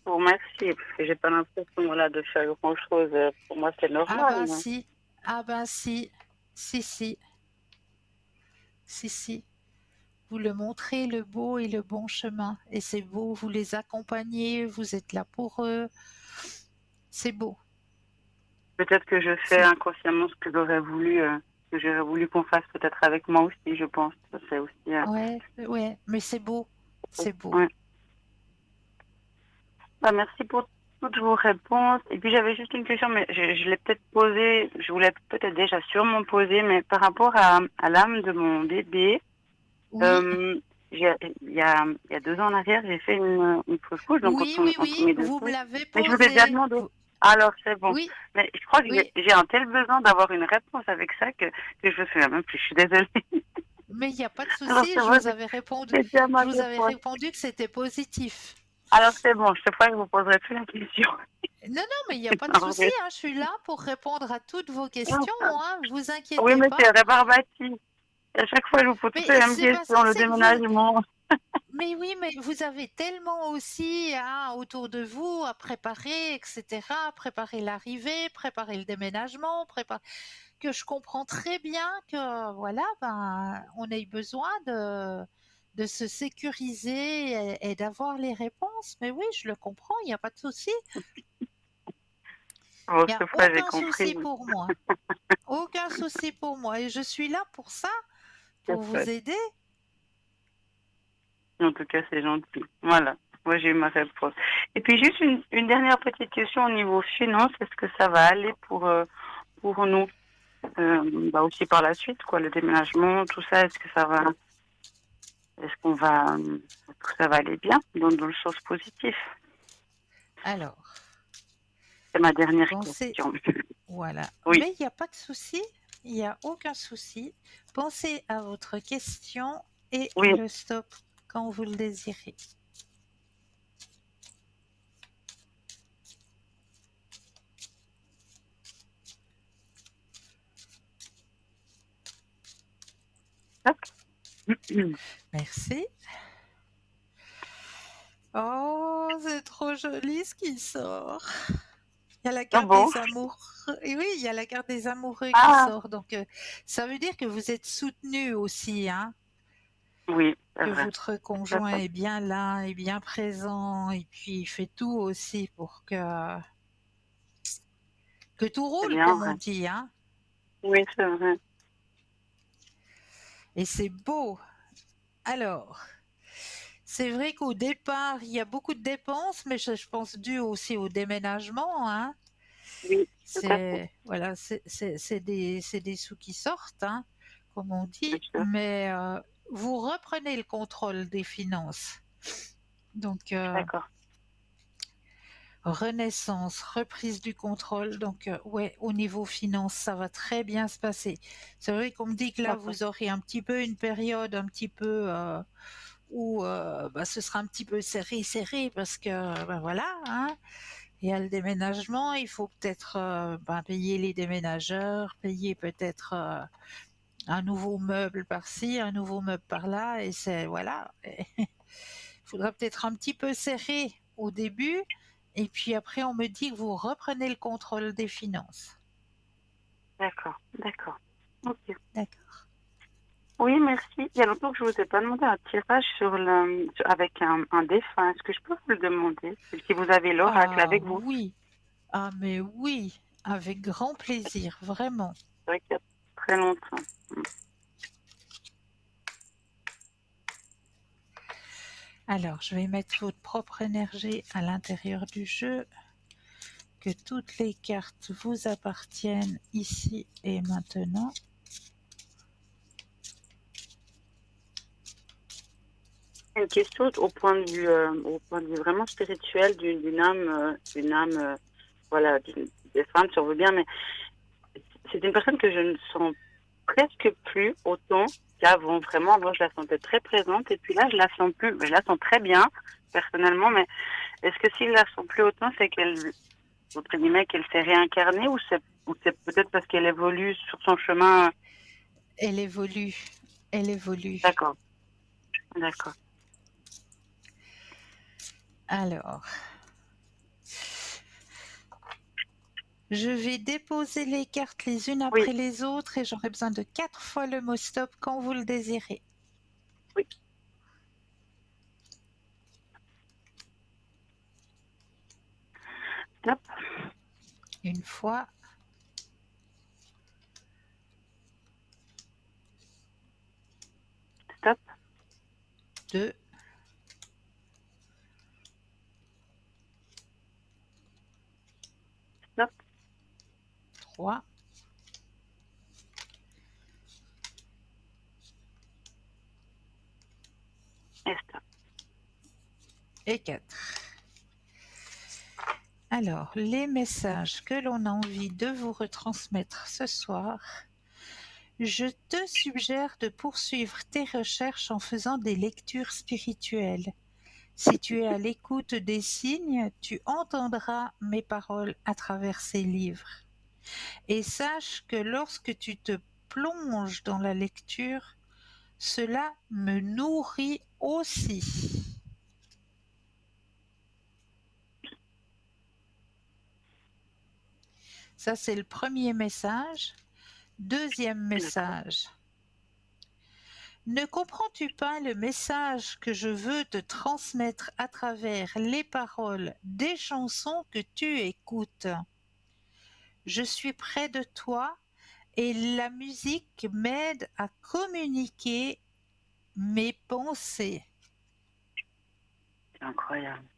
je vous remercie, parce que j'ai pas l'impression, voilà, de faire grand-chose. Pour moi, c'est Ah normal, ben mais si, ah ben si, si, si, si, si. Vous le montrez le beau et le bon chemin. Et c'est beau, vous les accompagnez, vous êtes là pour eux. C'est beau. peut-être que je fais C'est... inconsciemment ce que j'aurais voulu qu'on fasse peut-être avec moi aussi, je pense. C'est aussi, Ouais, ouais, mais c'est beau. C'est beau. ouais. Bah, merci pour toutes vos réponses. Et puis j'avais juste une question, mais je l'ai peut-être posée, je vous l'ai peut-être déjà sûrement posée, mais par rapport à l'âme de mon bébé, Oui, euh, il y a 2 ans en arrière, j'ai fait une fausse couche, donc oui, oui, entre oui, mes deux vous me couches. l'avez Mais je vous ai déjà posé. demandé. Alors c'est bon. Oui, Mais je crois que j'ai oui, j'ai un tel besoin d'avoir une réponse avec ça que je me souviens même plus. Je suis désolée. mais il n'y a pas de Alors souci, c'est bon, répondu. j'ai déjà ma Je vous avais réponse. répondu que c'était positif. Alors c'est bon, cette fois je vous poserai plus la question. Non, non, mais il n'y a pas de En souci, vrai. hein, je suis là pour répondre à toutes vos questions, hein, vous Oui, inquiétez mais pas. c'est rébarbatif. À chaque fois, je vous pose toutes Mais les mêmes c'est pas ça, questions, le c'est que vous, déménagement. mais oui, mais vous avez tellement aussi hein, autour de vous à préparer, etc., préparer l'arrivée, préparer le déménagement, que je comprends très bien que voilà, ben, on ait besoin de se sécuriser et d'avoir les réponses. Mais oui, je le comprends, il n'y a pas de souci. Bon, Il n'y a cette fois, j'ai aucun compris. souci pour moi. Aucun souci pour moi. Et je suis là pour ça, C'est pour vous fait. aider. En tout cas, c'est gentil. Voilà. Moi, j'ai eu ma réponse. Et puis, juste une dernière petite question au niveau finance. Est-ce que ça va aller pour nous bah aussi par la suite, quoi, le déménagement, tout ça, est-ce qu'on va, est-ce que ça va aller bien dans le sens positif? Alors, C'est ma dernière pensez, question. voilà. Oui, Mais il n'y a pas de souci, il n'y a aucun souci. Pensez à votre question et oui, le stop quand vous le désirez. hop. Merci. Oh, c'est trop joli ce qui sort. Il y a la Ah carte bon? des amoureux. Et oui, il y a la carte des amoureux qui Ah, sort. Donc, ça veut dire que vous êtes soutenu aussi, hein, oui, c'est que vrai. votre C'est conjoint ça. est bien là, est bien présent, et puis il fait tout aussi pour que tout C'est roule, bien comme on vrai. dit, hein. Oui, c'est vrai. Et c'est beau. Alors, c'est vrai qu'au départ, il y a beaucoup de dépenses, mais je pense dû aussi au déménagement, hein. Oui, tout à fait, C'est voilà, c'est des sous qui sortent, hein, comme on bien dit, sûr. mais vous reprenez le contrôle des finances. Donc D'accord, renaissance, reprise du contrôle. Donc ouais, au niveau finance, ça va très bien se passer. C'est vrai qu'on me dit que là, d'accord. vous aurez un petit peu une période un petit peu où bah, ce sera un petit peu serré, serré parce que ben voilà, hein. Il y a le déménagement, il faut peut-être ben, payer les déménageurs, payer peut-être un nouveau meuble par-ci, un nouveau meuble par-là, et c'est voilà. Il faudra peut-être un petit peu serrer au début, et puis après on me dit que vous reprenez le contrôle des finances. D'accord, d'accord. Ok. D'accord. Oui, merci. Il y a longtemps que je vous ai pas demandé un tirage avec un défunt. Est-ce que je peux vous le demander? Si vous avez l'oracle Ah avec vous. oui, ah mais oui, avec grand plaisir, vraiment. C'est vrai qu'il y a très longtemps. Alors, je vais mettre votre propre énergie à l'intérieur du jeu, que toutes les cartes vous appartiennent ici et maintenant. Une question au point de vue vraiment spirituel d'une âme, voilà, des femmes, si on veut bien, mais c'est une personne que je ne sens presque plus autant qu'avant. Vraiment, avant, je la sentais très présente, et puis là, je la sens plus. Je la sens très bien, personnellement, mais est-ce que si je la sens plus autant, c'est qu'elle, entre guillemets, qu'elle s'est réincarnée, ou c'est peut-être parce qu'elle évolue sur son chemin? Elle évolue, elle évolue. D'accord, d'accord. Alors, je vais déposer les cartes les unes après les autres et j'aurai besoin de 4 fois le mot stop quand vous le désirez. Oui. Stop. Une fois. Stop. 2. Stop. 3. Et stop. Et 4. Alors, les messages que l'on a envie de vous retransmettre ce soir. Je te suggère de poursuivre tes recherches en faisant des lectures spirituelles. Si tu es à l'écoute des signes, tu entendras mes paroles à travers ces livres. Et sache que lorsque tu te plonges dans la lecture, cela me nourrit aussi. Ça, c'est le premier message. Deuxième message. Ne comprends-tu pas le message que je veux te transmettre à travers les paroles des chansons que tu écoutes? Je suis près de toi et la musique m'aide à communiquer mes pensées. C'est incroyable.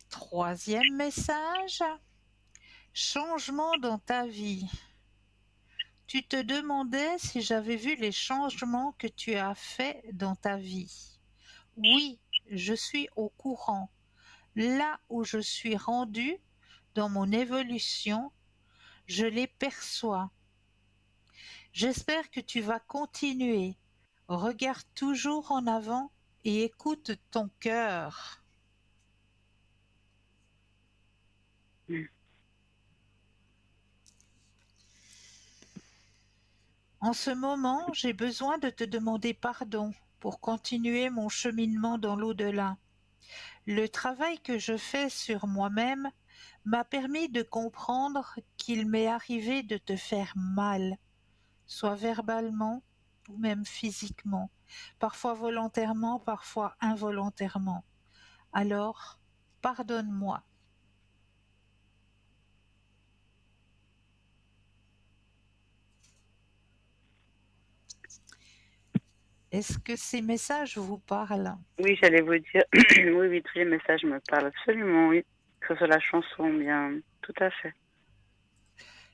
Troisième message. Changement dans ta vie. Tu te demandais si j'avais vu les changements que tu as faits dans ta vie. Oui, je suis au courant. Là où je suis rendue dans mon évolution, je les perçois. J'espère que tu vas continuer. Regarde toujours en avant et écoute ton cœur. En ce moment, j'ai besoin de te demander pardon pour continuer mon cheminement dans l'au-delà. Le travail que je fais sur moi-même m'a permis de comprendre qu'il m'est arrivé de te faire mal, soit verbalement ou même physiquement, parfois volontairement, parfois involontairement. Alors, pardonne-moi. Est-ce que ces messages vous parlent? Oui, j'allais vous dire, oui, tous les messages me parlent absolument, oui. Que ce soit la chanson, bien, tout à fait.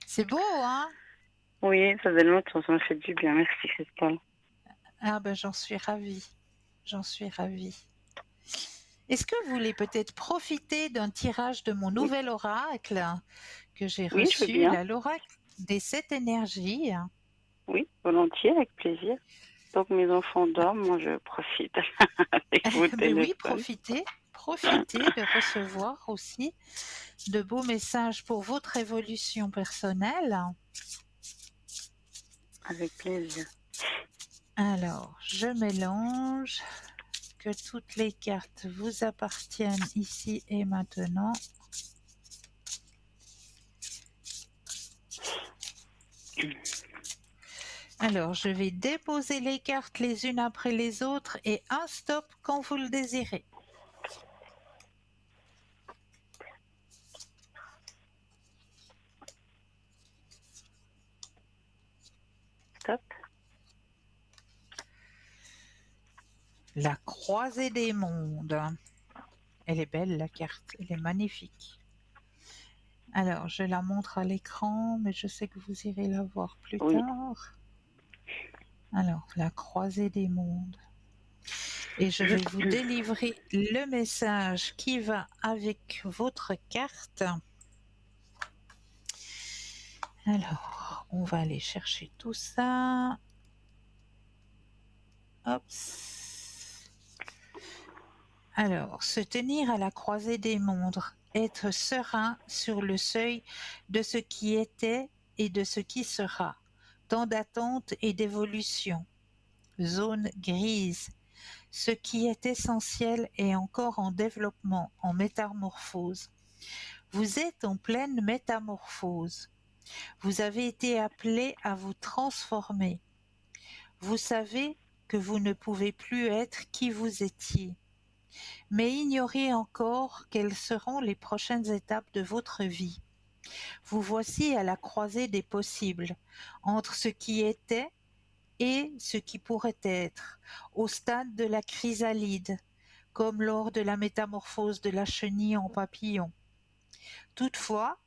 C'est beau, hein? Oui, ça faisait longtemps, ça me fait du bien. Merci, Christelle. Ah ben, j'en suis ravie. J'en suis ravie. Est-ce que vous voulez peut-être profiter d'un tirage de mon nouvel oracle que j'ai Oui, je veux reçu, bien. l'oracle des 7 énergies? Oui, volontiers, avec plaisir. Donc mes enfants dorment, moi je profite avec vos Mais oui, téléphones. profitez de recevoir aussi de beaux messages pour votre évolution personnelle. Avec plaisir. Alors, je mélange, que toutes les cartes vous appartiennent ici et maintenant. Alors, je vais déposer les cartes les unes après les autres et un stop quand vous le désirez. Stop. La croisée des mondes. Elle est belle, la carte, elle est magnifique. Alors, je la montre à l'écran, mais je sais que vous irez la voir plus tard. Alors, la croisée des mondes. Et je vais vous délivrer le message qui va avec votre carte. Alors, on va aller chercher tout ça. Hop. Alors, se tenir à la croisée des mondes, être serein sur le seuil de ce qui était et de ce qui sera, temps d'attente et d'évolution, zone grise, ce qui est essentiel est encore en développement, en métamorphose. Vous êtes en pleine métamorphose. Vous avez été appelé à vous transformer. Vous savez que vous ne pouvez plus être qui vous étiez. Mais ignorez encore quelles seront les prochaines étapes de votre vie. Vous voici à la croisée des possibles, entre ce qui était et ce qui pourrait être, au stade de la chrysalide, comme lors de la métamorphose de la chenille en papillon. Toutefois,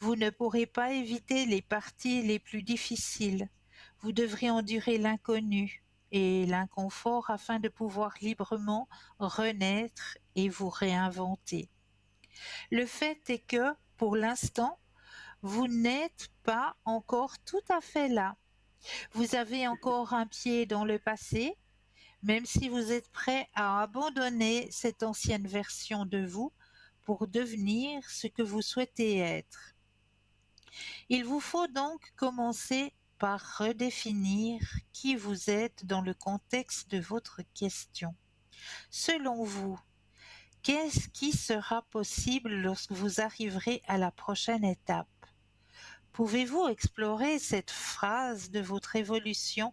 vous ne pourrez pas éviter les parties les plus difficiles. Vous devrez endurer l'inconnu et l'inconfort afin de pouvoir librement renaître et vous réinventer. Le fait est que, pour l'instant, vous n'êtes pas encore tout à fait là. Vous avez encore un pied dans le passé, même si vous êtes prêt à abandonner cette ancienne version de vous pour devenir ce que vous souhaitez être. Il vous faut donc commencer par redéfinir qui vous êtes dans le contexte de votre question. Selon vous, qu'est-ce qui sera possible lorsque vous arriverez à la prochaine étape? Pouvez-vous explorer cette phase de votre évolution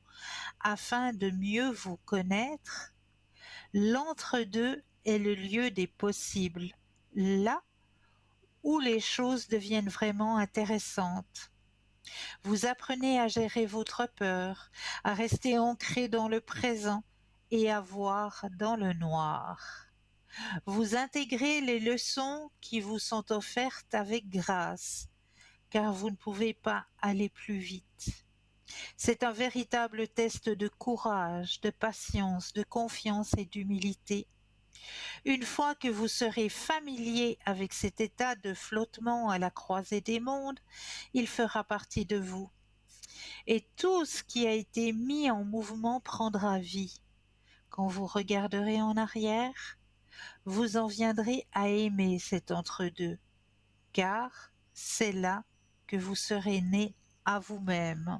afin de mieux vous connaître? L'entre-deux est le lieu des possibles, là où les choses deviennent vraiment intéressantes. Vous apprenez à gérer votre peur, à rester ancré dans le présent et à voir dans le noir. Vous intégrez les leçons qui vous sont offertes avec grâce, car vous ne pouvez pas aller plus vite. C'est un véritable test de courage, de patience, de confiance et d'humilité. Une fois que vous serez familier avec cet état de flottement à la croisée des mondes, il fera partie de vous. Et tout ce qui a été mis en mouvement prendra vie. Quand vous regarderez en arrière, vous en viendrez à aimer cet entre-deux, car c'est là que vous serez né à vous-même.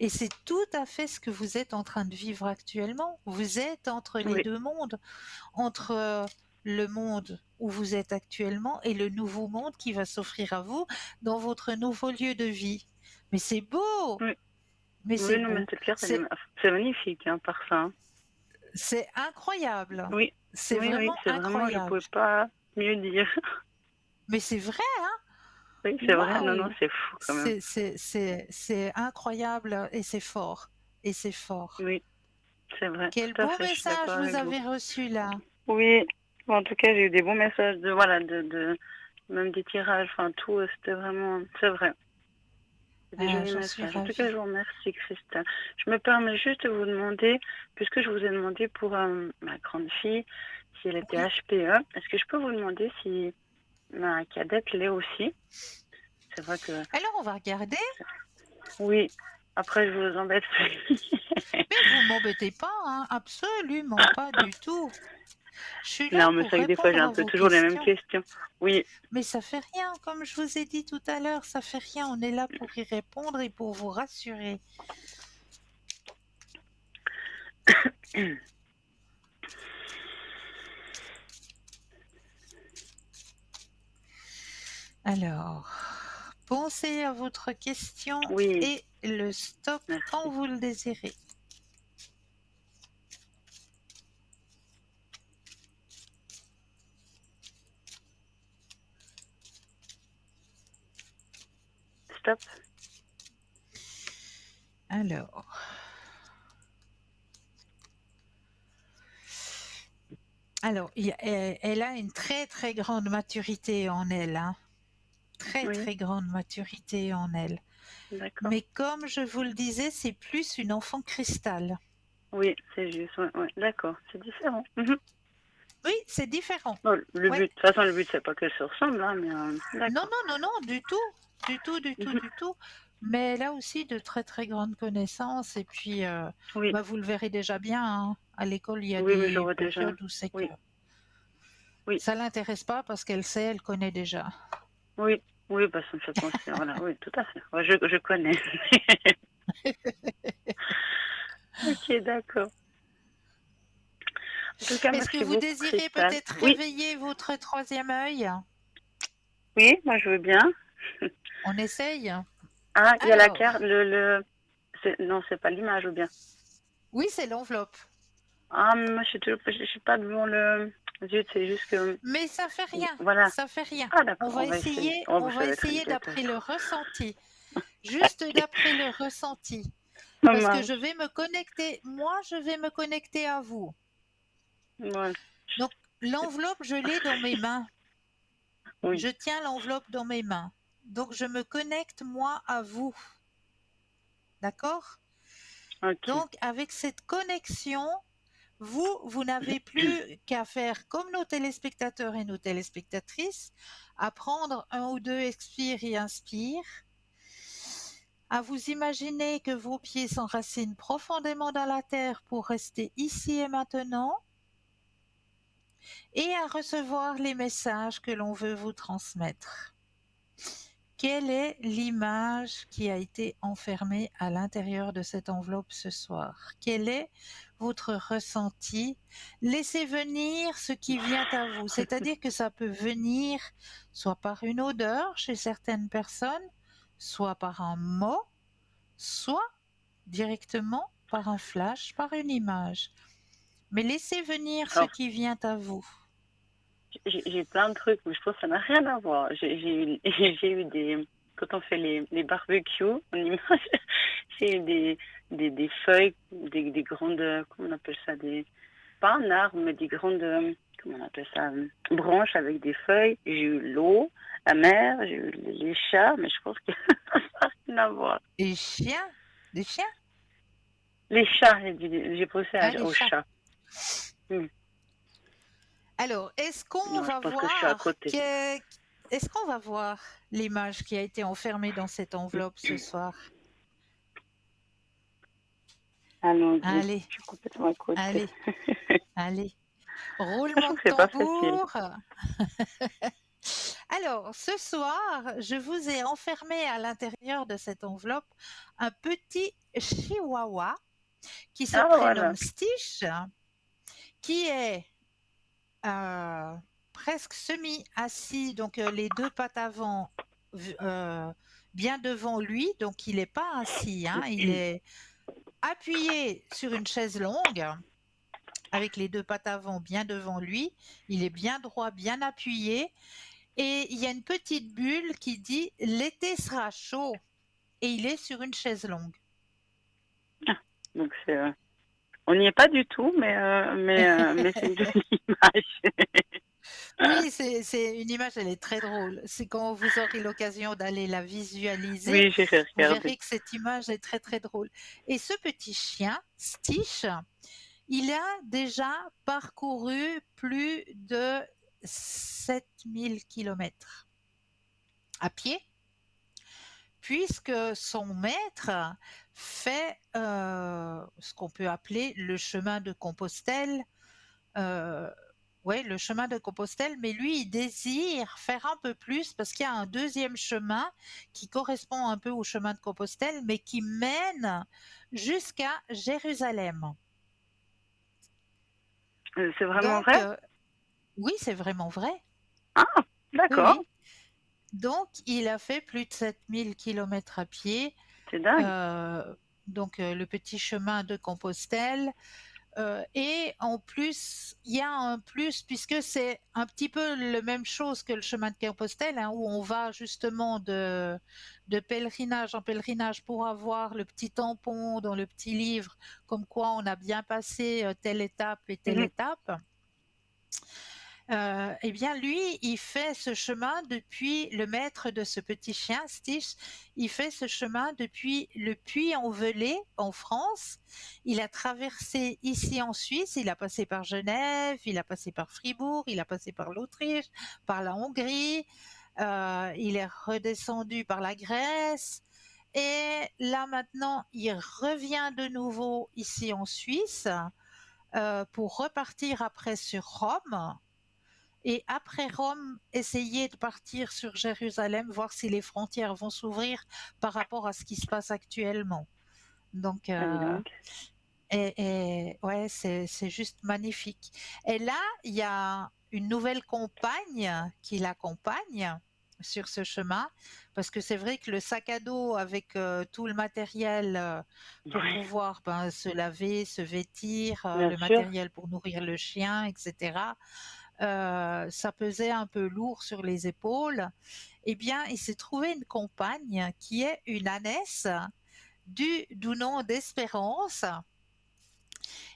Et c'est tout à fait ce que vous êtes en train de vivre actuellement. Vous êtes entre les deux mondes, entre le monde où vous êtes actuellement et le nouveau monde qui va s'offrir à vous dans votre nouveau lieu de vie. Mais c'est beau! Oui. Mais c'est non, beau. mais cette carte, c'est magnifique, hein, par ça. Hein. C'est incroyable. Oui. C'est vraiment c'est incroyable. Vraiment, je ne pouvais pas mieux dire. Mais c'est vrai, hein? Oui, c'est vrai. Non, c'est fou quand même. C'est incroyable et c'est fort. Et c'est fort. Oui, c'est vrai. Quel beau message vous avez reçu là. Oui, en tout cas, j'ai eu des bons messages de même des tirages, enfin tout, c'était vraiment, c'est vrai. Des jolis messages. En tout cas, je vous remercie, Christelle. Je me permets juste de vous demander, puisque je vous ai demandé pour ma grande fille, si elle était HPE, est-ce que je peux vous demander si ma cadette l'est aussi? C'est vrai que... Alors, on va regarder. Oui, après, je vous embête. Mais vous m'embêtez pas, hein, absolument pas du tout. Je suis là mais pour c'est vrai que des fois, j'ai un peu toujours les mêmes questions. Oui. Mais ça fait rien, comme je vous ai dit tout à l'heure, ça fait rien. On est là pour y répondre et pour vous rassurer. Alors, pensez à votre question Oui, et le stop merci. quand vous le désirez. Stop. Alors, elle a une très très grande maturité en elle, hein. Très Oui, très grande maturité en elle. d'accord. Mais comme je vous le disais, c'est plus une enfant cristal. Oui, c'est juste. Ouais, ouais. D'accord, c'est différent. Mhm. Oui, c'est différent. Bon, le Ouais. but, de toute façon, le but, c'est pas qu'elle se ressemble, hein, mais Non, d'accord. non, non, non, du tout. Du tout, du tout, Mhm. du tout. Mais elle a aussi de très très grandes connaissances. Et puis, Oui, bah, vous le verrez déjà bien, hein. À l'école, il y a oui, mais je des vois déjà. périodes où c'est que Oui, oui, ça l'intéresse pas parce qu'elle sait, elle connaît déjà. oui, oui, bah, ça me fait penser. Voilà, oui, tout à fait. Ouais, je connais. Ok, d'accord. En tout cas, Est-ce que merci vous beaucoup, désirez Cristal. peut-être Oui, réveiller votre troisième œil? oui, moi, je veux bien. On essaye? Ah, il y a la Alors, carte, non, c'est pas l'image, ou bien. oui, c'est l'enveloppe. Ah, mais moi, je suis pas devant le. Zut, c'est juste que. Mais ça fait rien, Voilà. ça fait rien. Ah, d'accord, on va essayer. Oh, On bah, ça va va être essayer inquiétant. d'après le ressenti. Juste Ok. d'après le ressenti. Ça Parce que je marche. vais me connecter, moi je vais me connecter à vous. Ouais. Donc l'enveloppe, je l'ai dans mes mains. Oui. Je tiens l'enveloppe dans mes mains. Donc je me connecte moi à vous. D'accord? Ok. Donc avec cette connexion, vous n'avez plus qu'à faire comme nos téléspectateurs et nos téléspectatrices, à prendre un ou deux expires et inspires, à vous imaginer que vos pieds s'enracinent profondément dans la terre pour rester ici et maintenant, et à recevoir les messages que l'on veut vous transmettre. Quelle est l'image qui a été enfermée à l'intérieur de cette enveloppe ce soir? Quel est votre ressenti? Laissez venir ce qui vient à vous, c'est-à-dire que ça peut venir soit par une odeur chez certaines personnes, soit par un mot, soit directement par un flash, par une image. Mais laissez venir ce Alors, qui vient à vous. j'ai plein de trucs, mais je pense que ça n'a rien à voir. J'ai eu des. Quand on fait les barbecues, en image, j'ai eu des feuilles, des grandes. Comment on appelle ça? Pas un arbre, mais des grandes. Comment on appelle ça? Branches avec des feuilles. J'ai eu l'eau, la mer, j'ai eu les chats, mais je pense que ça n'a rien à voir. Des chiens? Des chiens? Les chats, j'ai pensé Ah, les aux chats. chats. Hmm. Alors, Non, je pense que je suis à côté. est-ce qu'on va voir l'image qui a été enfermée dans cette enveloppe ce soir? Allons-y, Allez, je suis complètement à côté. allez, allez. Roulement Franchement, de c'est pas facile. tambour. Alors, ce soir, je vous ai enfermé à l'intérieur de cette enveloppe un petit chihuahua qui se Ah, prénomme voilà. Stitch, qui est euh, presque semi-assis, donc les deux pattes avant euh, bien devant lui, donc il n'est pas assis, hein, il est appuyé sur une chaise longue avec les deux pattes avant bien devant lui, il est bien droit, bien appuyé, et il y a une petite bulle qui dit l'été sera chaud, et il est sur une chaise longue. Donc, on n'y est pas du tout, mais c'est une jolie image. Oui, c'est une image, elle est très drôle. C'est quand vous aurez l'occasion d'aller la visualiser, Oui, j'ai vous regardé. verrez que cette image est très très drôle. Et ce petit chien, Stitch, il a déjà parcouru plus de 7000 kilomètres à pied, puisque son maître fait ce qu'on peut appeler le chemin de Compostelle. Ouais, le chemin de Compostelle, mais lui, il désire faire un peu plus parce qu'il y a un deuxième chemin qui correspond un peu au chemin de Compostelle, mais qui mène jusqu'à Jérusalem. C'est vraiment Donc, vrai? oui, c'est vraiment vrai. Ah, Oui, d'accord. oui. Donc, il a fait plus de 7000 kilomètres à pied. C'est dingue. Donc, le petit chemin de Compostelle. Et en plus, il y a un plus, puisque c'est un petit peu la même chose que le chemin de Compostelle, hein, où on va justement de pèlerinage en pèlerinage pour avoir le petit tampon dans le petit livre, comme quoi on a bien passé telle étape et telle Mhm. étape. Eh bien, lui, il fait ce chemin depuis le maître de ce petit chien, Stitch. Il fait ce chemin depuis le Puy-en-Velay, en France. Il a traversé ici en Suisse. Il a passé par Genève, il a passé par Fribourg, il a passé par l'Autriche, par la Hongrie. Il est redescendu par la Grèce. Et là, maintenant, il revient de nouveau ici en Suisse pour repartir après sur Rome. Et après Rome, essayer de partir sur Jérusalem, voir si les frontières vont s'ouvrir par rapport à ce qui se passe actuellement. Donc, Ah, dis donc. ouais, c'est juste magnifique. Et là, il y a une nouvelle compagne qui l'accompagne sur ce chemin, parce que c'est vrai que le sac à dos avec tout le matériel pour Oui, pouvoir se laver, se vêtir, bien le sûr. matériel pour nourrir le chien, etc. Ça pesait un peu lourd sur les épaules. Eh bien, il s'est trouvé une compagne qui est une ânesse du nom d'Espérance Non,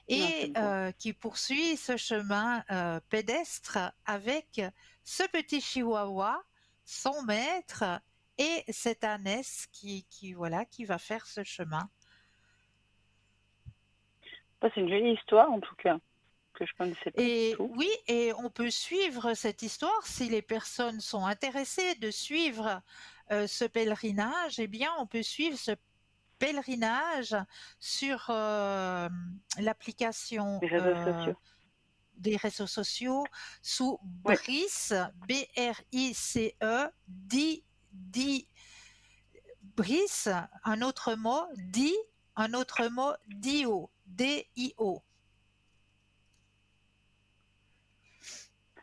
c'est et beau. qui poursuit ce chemin pédestre avec ce petit chihuahua, son maître et cette ânesse voilà, qui va faire ce chemin. Ça, c'est une jolie histoire, en tout cas, que je connaissais pas du Et tout. oui, et on peut suivre cette histoire si les personnes sont intéressées de suivre ce pèlerinage. Eh bien, on peut suivre ce pèlerinage sur l'application Les réseaux sociaux. des réseaux sociaux sous Oui. Brice, B-R-I-C-E, Brice, un autre mot, Dio, D-I-O.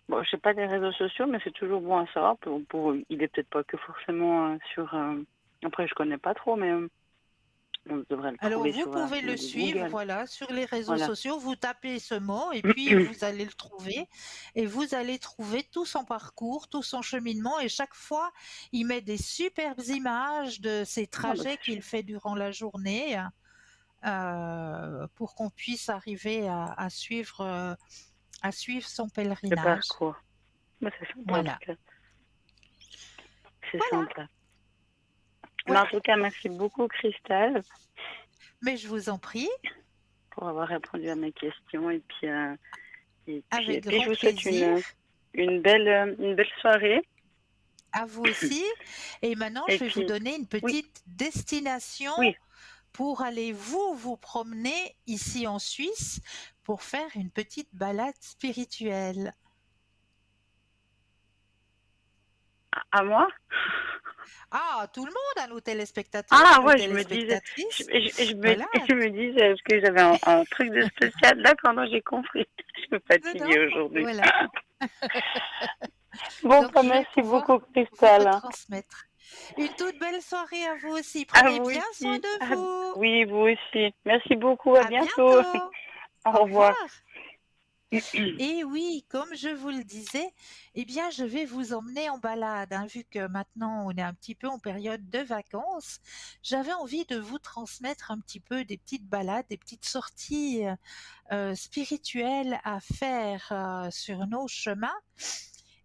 Bon, je sais pas des réseaux sociaux, mais c'est toujours bon à savoir. Il est peut-être pas que forcément sur. Après, je connais pas trop, mais on devrait le Alors, trouver vous sur pouvez le suivre, Google. voilà, sur les réseaux Voilà. sociaux. Vous tapez ce mot et puis vous allez le trouver. Et vous allez trouver tout son parcours, tout son cheminement. Et chaque fois, il met des superbes images de ses Ah, bah, trajets c'est qu'il chouette. fait durant la journée pour qu'on puisse arriver à suivre son Le pèlerinage. parcours. Bah, c'est sympa, en tout Voilà. cas. C'est Voilà. sympa. Mais Ouais. en tout cas, merci beaucoup, Christelle, Mais je vous en prie, pour avoir répondu à mes questions. avec Et puis, je grand vous souhaite plaisir. une belle soirée. À vous aussi. Et maintenant, Et je vais vous puis, donner une oui, petite destination oui. pour aller vous promener ici en Suisse pour faire une petite balade spirituelle. À moi? Ah, tout le monde, à nos téléspectateurs, à Ah nos ouais, je me disais, téléspectatrices. je Voilà. je me disais, est-ce que j'avais un truc de spécial? D'accord, non, j'ai compris. Je me Non, fatiguer non, aujourd'hui. voilà. Bon, Donc, bah, je vais merci pouvoir beaucoup, vous Christelle. retransmettre. Une toute belle soirée à vous aussi. À Prenez vous bien soin aussi. de vous. Oui, vous aussi. Merci beaucoup, à À bientôt. bientôt. Au Au revoir. revoir. Et oui, comme je vous le disais, eh bien, je vais vous emmener en balade, hein, vu que maintenant on est un petit peu en période de vacances. J'avais envie de vous transmettre un petit peu des petites balades, des petites sorties spirituelles à faire sur nos chemins.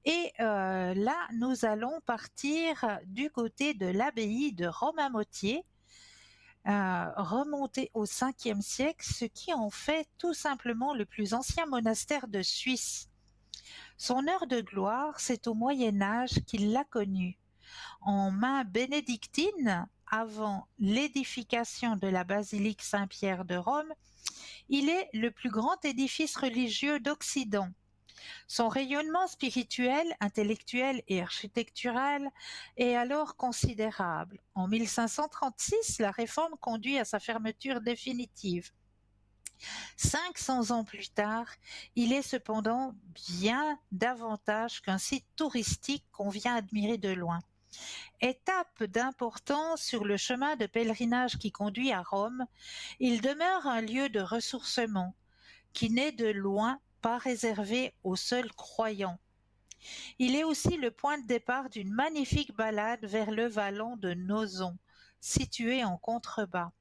Et là, nous allons partir du côté de l'abbaye de Romainmôtier, remonter au 5e siècle, ce qui en fait tout simplement le plus ancien monastère de Suisse. Son heure de gloire, c'est au Moyen Âge qu'il l'a connue. En main bénédictine, avant l'édification de la basilique Saint-Pierre de Rome, il est le plus grand édifice religieux d'Occident. Son rayonnement spirituel, intellectuel et architectural est alors considérable. En 1536, la réforme conduit à sa fermeture définitive. 500 ans plus tard, il est cependant bien davantage qu'un site touristique qu'on vient admirer de loin. Étape d'importance sur le chemin de pèlerinage qui conduit à Rome, il demeure un lieu de ressourcement qui n'est de loin pas réservé aux seuls croyants. Il est aussi le point de départ d'une magnifique balade vers le vallon de Nozon, situé en contrebas.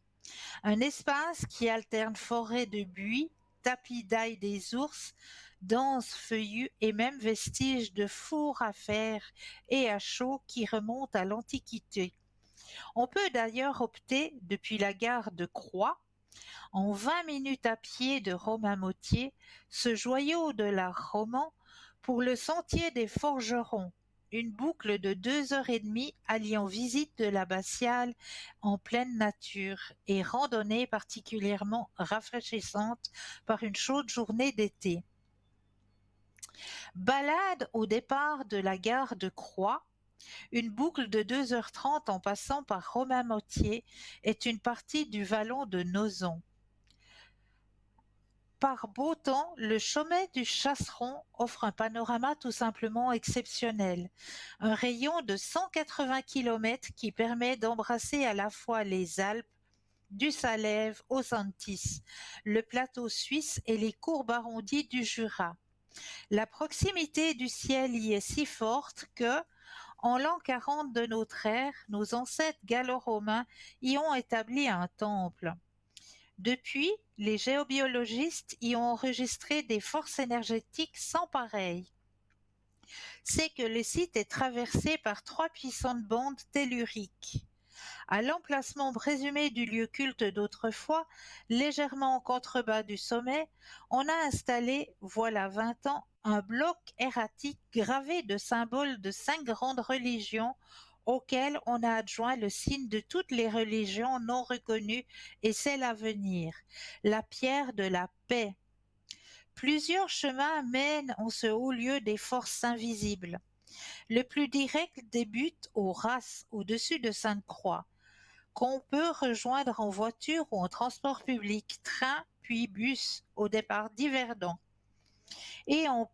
Un espace qui alterne forêt de buis, tapis d'ail des ours, denses feuillus et même vestiges de fours à fer et à chaud qui remontent à l'Antiquité. On peut d'ailleurs opter, depuis la gare de Croix, en 20 minutes à pied de Romainmôtier, ce joyau de l'art roman, pour le sentier des Forgerons, une boucle de 2 heures et demie alliant visite de l'abbatiale en pleine nature et randonnée particulièrement rafraîchissante par une chaude journée d'été. Balade au départ de la gare de Croix, une boucle de 2 heures 30 en passant par Romainmôtier est une partie du vallon de Nozon. Par beau temps, le sommet du Chasseron offre un panorama tout simplement exceptionnel. Un rayon de 180 km qui permet d'embrasser à la fois les Alpes, du Salève aux Antilles, le plateau suisse et les courbes arrondies du Jura. La proximité du ciel y est si forte que, en l'an 40 de notre ère, nos ancêtres gallo-romains y ont établi un temple. Depuis, les géobiologistes y ont enregistré des forces énergétiques sans pareilles. C'est que le site est traversé par 3 puissantes bandes telluriques. À l'emplacement présumé du lieu culte d'autrefois, légèrement en contrebas du sommet, on a installé, voilà 20 ans, un bloc erratique gravé de symboles de 5 grandes religions auxquelles on a adjoint le signe de toutes les religions non reconnues et celles à venir, la pierre de la paix. Plusieurs chemins mènent en ce haut lieu des forces invisibles. Le plus direct débute au Ras, au-dessus de Sainte-Croix, qu'on peut rejoindre en voiture ou en transport public, train puis bus au départ d'Yverdon. Et un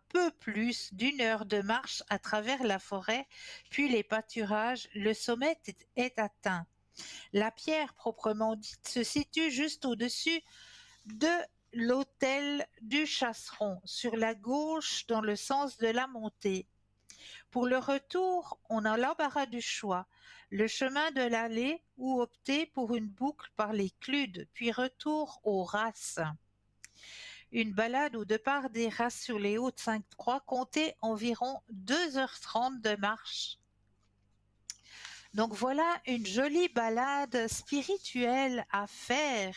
peu plus d'1 heure de marche à travers la forêt, puis les pâturages, le sommet est atteint. La pierre proprement dite se situe juste au-dessus de l'hôtel du Chasseron, sur la gauche dans le sens de la montée. Pour le retour, on a l'embarras du choix, le chemin de l'allée ou opter pour une boucle par les Cludes, puis retour aux Races. Une balade au départ des Races sur les Hautes Sainte-Croix comptait environ 2 heures 30 de marche. Donc voilà une jolie balade spirituelle à faire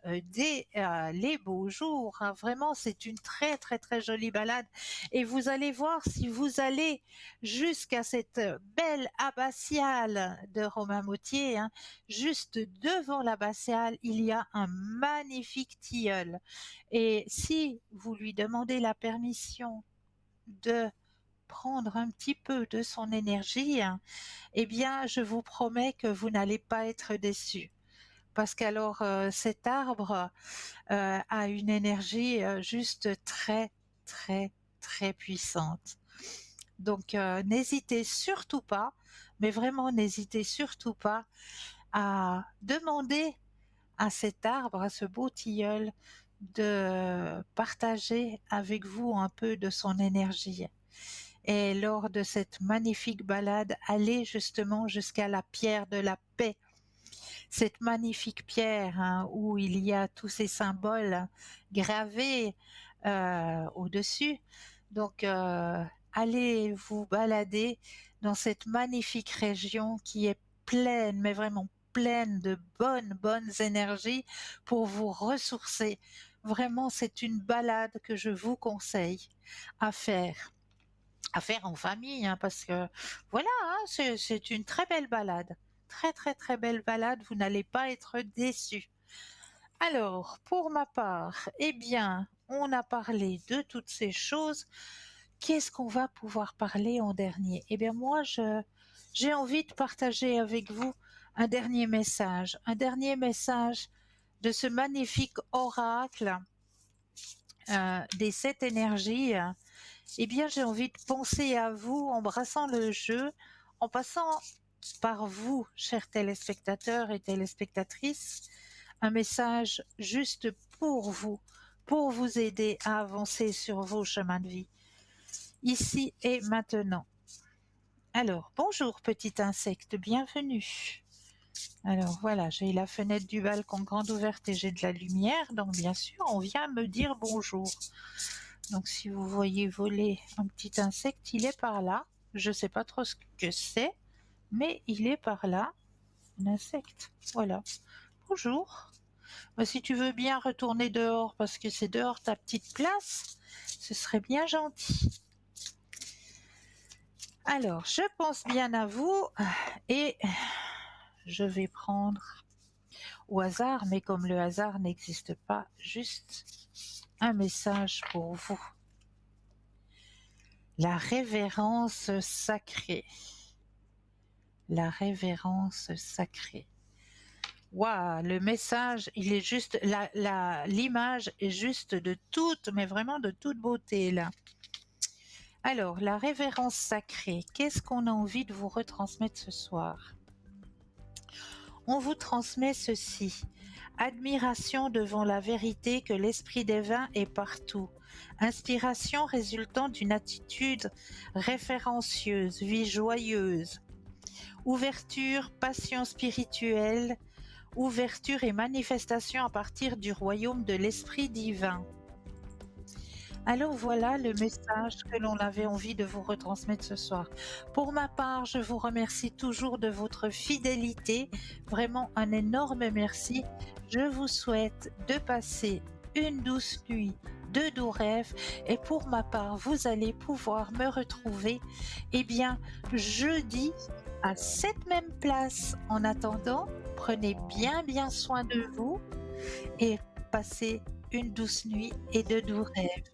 dès les beaux jours. Hein. Vraiment, c'est une très très très jolie balade. Et vous allez voir, si vous allez jusqu'à cette belle abbatiale de Romainmôtier, hein, juste devant l'abbatiale, il y a un magnifique tilleul. Et si vous lui demandez la permission de prendre un petit peu de son énergie, hein, eh bien, je vous promets que vous n'allez pas être déçus. Parce qu'alors cet arbre a une énergie juste très très très puissante. Donc n'hésitez surtout pas, mais vraiment n'hésitez surtout pas à demander à cet arbre, à ce beau tilleul, de partager avec vous un peu de son énergie. Et lors de cette magnifique balade, allez justement jusqu'à la pierre de la paix. Cette magnifique pierre, hein, où il y a tous ces symboles gravés au-dessus. Donc, allez vous balader dans cette magnifique région qui est pleine, mais vraiment pleine de bonnes énergies pour vous ressourcer. Vraiment, c'est une balade que je vous conseille à faire en famille, hein, parce que voilà, hein, c'est une très belle balade. Très très très belle balade, vous n'allez pas être déçus. Alors, pour ma part, eh bien, on a parlé de toutes ces choses. Qu'est-ce qu'on va pouvoir parler en dernier? Eh bien, moi, j'ai envie de partager avec vous un dernier message de ce magnifique oracle des 7 énergies, eh bien j'ai envie de penser à vous, embrassant le jeu, en passant par vous, chers téléspectateurs et téléspectatrices, un message juste pour vous aider à avancer sur vos chemins de vie, ici et maintenant. Alors, bonjour petit insecte, bienvenue. Alors voilà, j'ai la fenêtre du balcon grande ouverte et j'ai de la lumière, donc bien sûr, on vient me dire bonjour. Donc si vous voyez voler un petit insecte, il est par là. Je ne sais pas trop ce que c'est, mais il est par là, un insecte. Voilà. Bonjour. Si tu veux bien retourner dehors, parce que c'est dehors ta petite place, ce serait bien gentil. Alors, je pense bien à vous et je vais prendre au hasard, mais comme le hasard n'existe pas, juste un message pour vous. La révérence sacrée. La révérence sacrée. Waouh, le message, il est juste, l'image est juste de toute, mais vraiment de toute beauté là. Alors, la révérence sacrée, qu'est-ce qu'on a envie de vous retransmettre ce soir? On vous transmet ceci. Admiration devant la vérité que l'esprit divin est partout. Inspiration résultant d'une attitude référencieuse, vie joyeuse. Ouverture, passion spirituelle, ouverture et manifestation à partir du royaume de l'esprit divin. Alors voilà le message que l'on avait envie de vous retransmettre ce soir. Pour ma part, je vous remercie toujours de votre fidélité. Vraiment un énorme merci. Je vous souhaite de passer une douce nuit, de doux rêves. Et pour ma part, vous allez pouvoir me retrouver, jeudi à cette même place. En attendant, prenez bien soin de vous et passez une douce nuit et de doux rêves.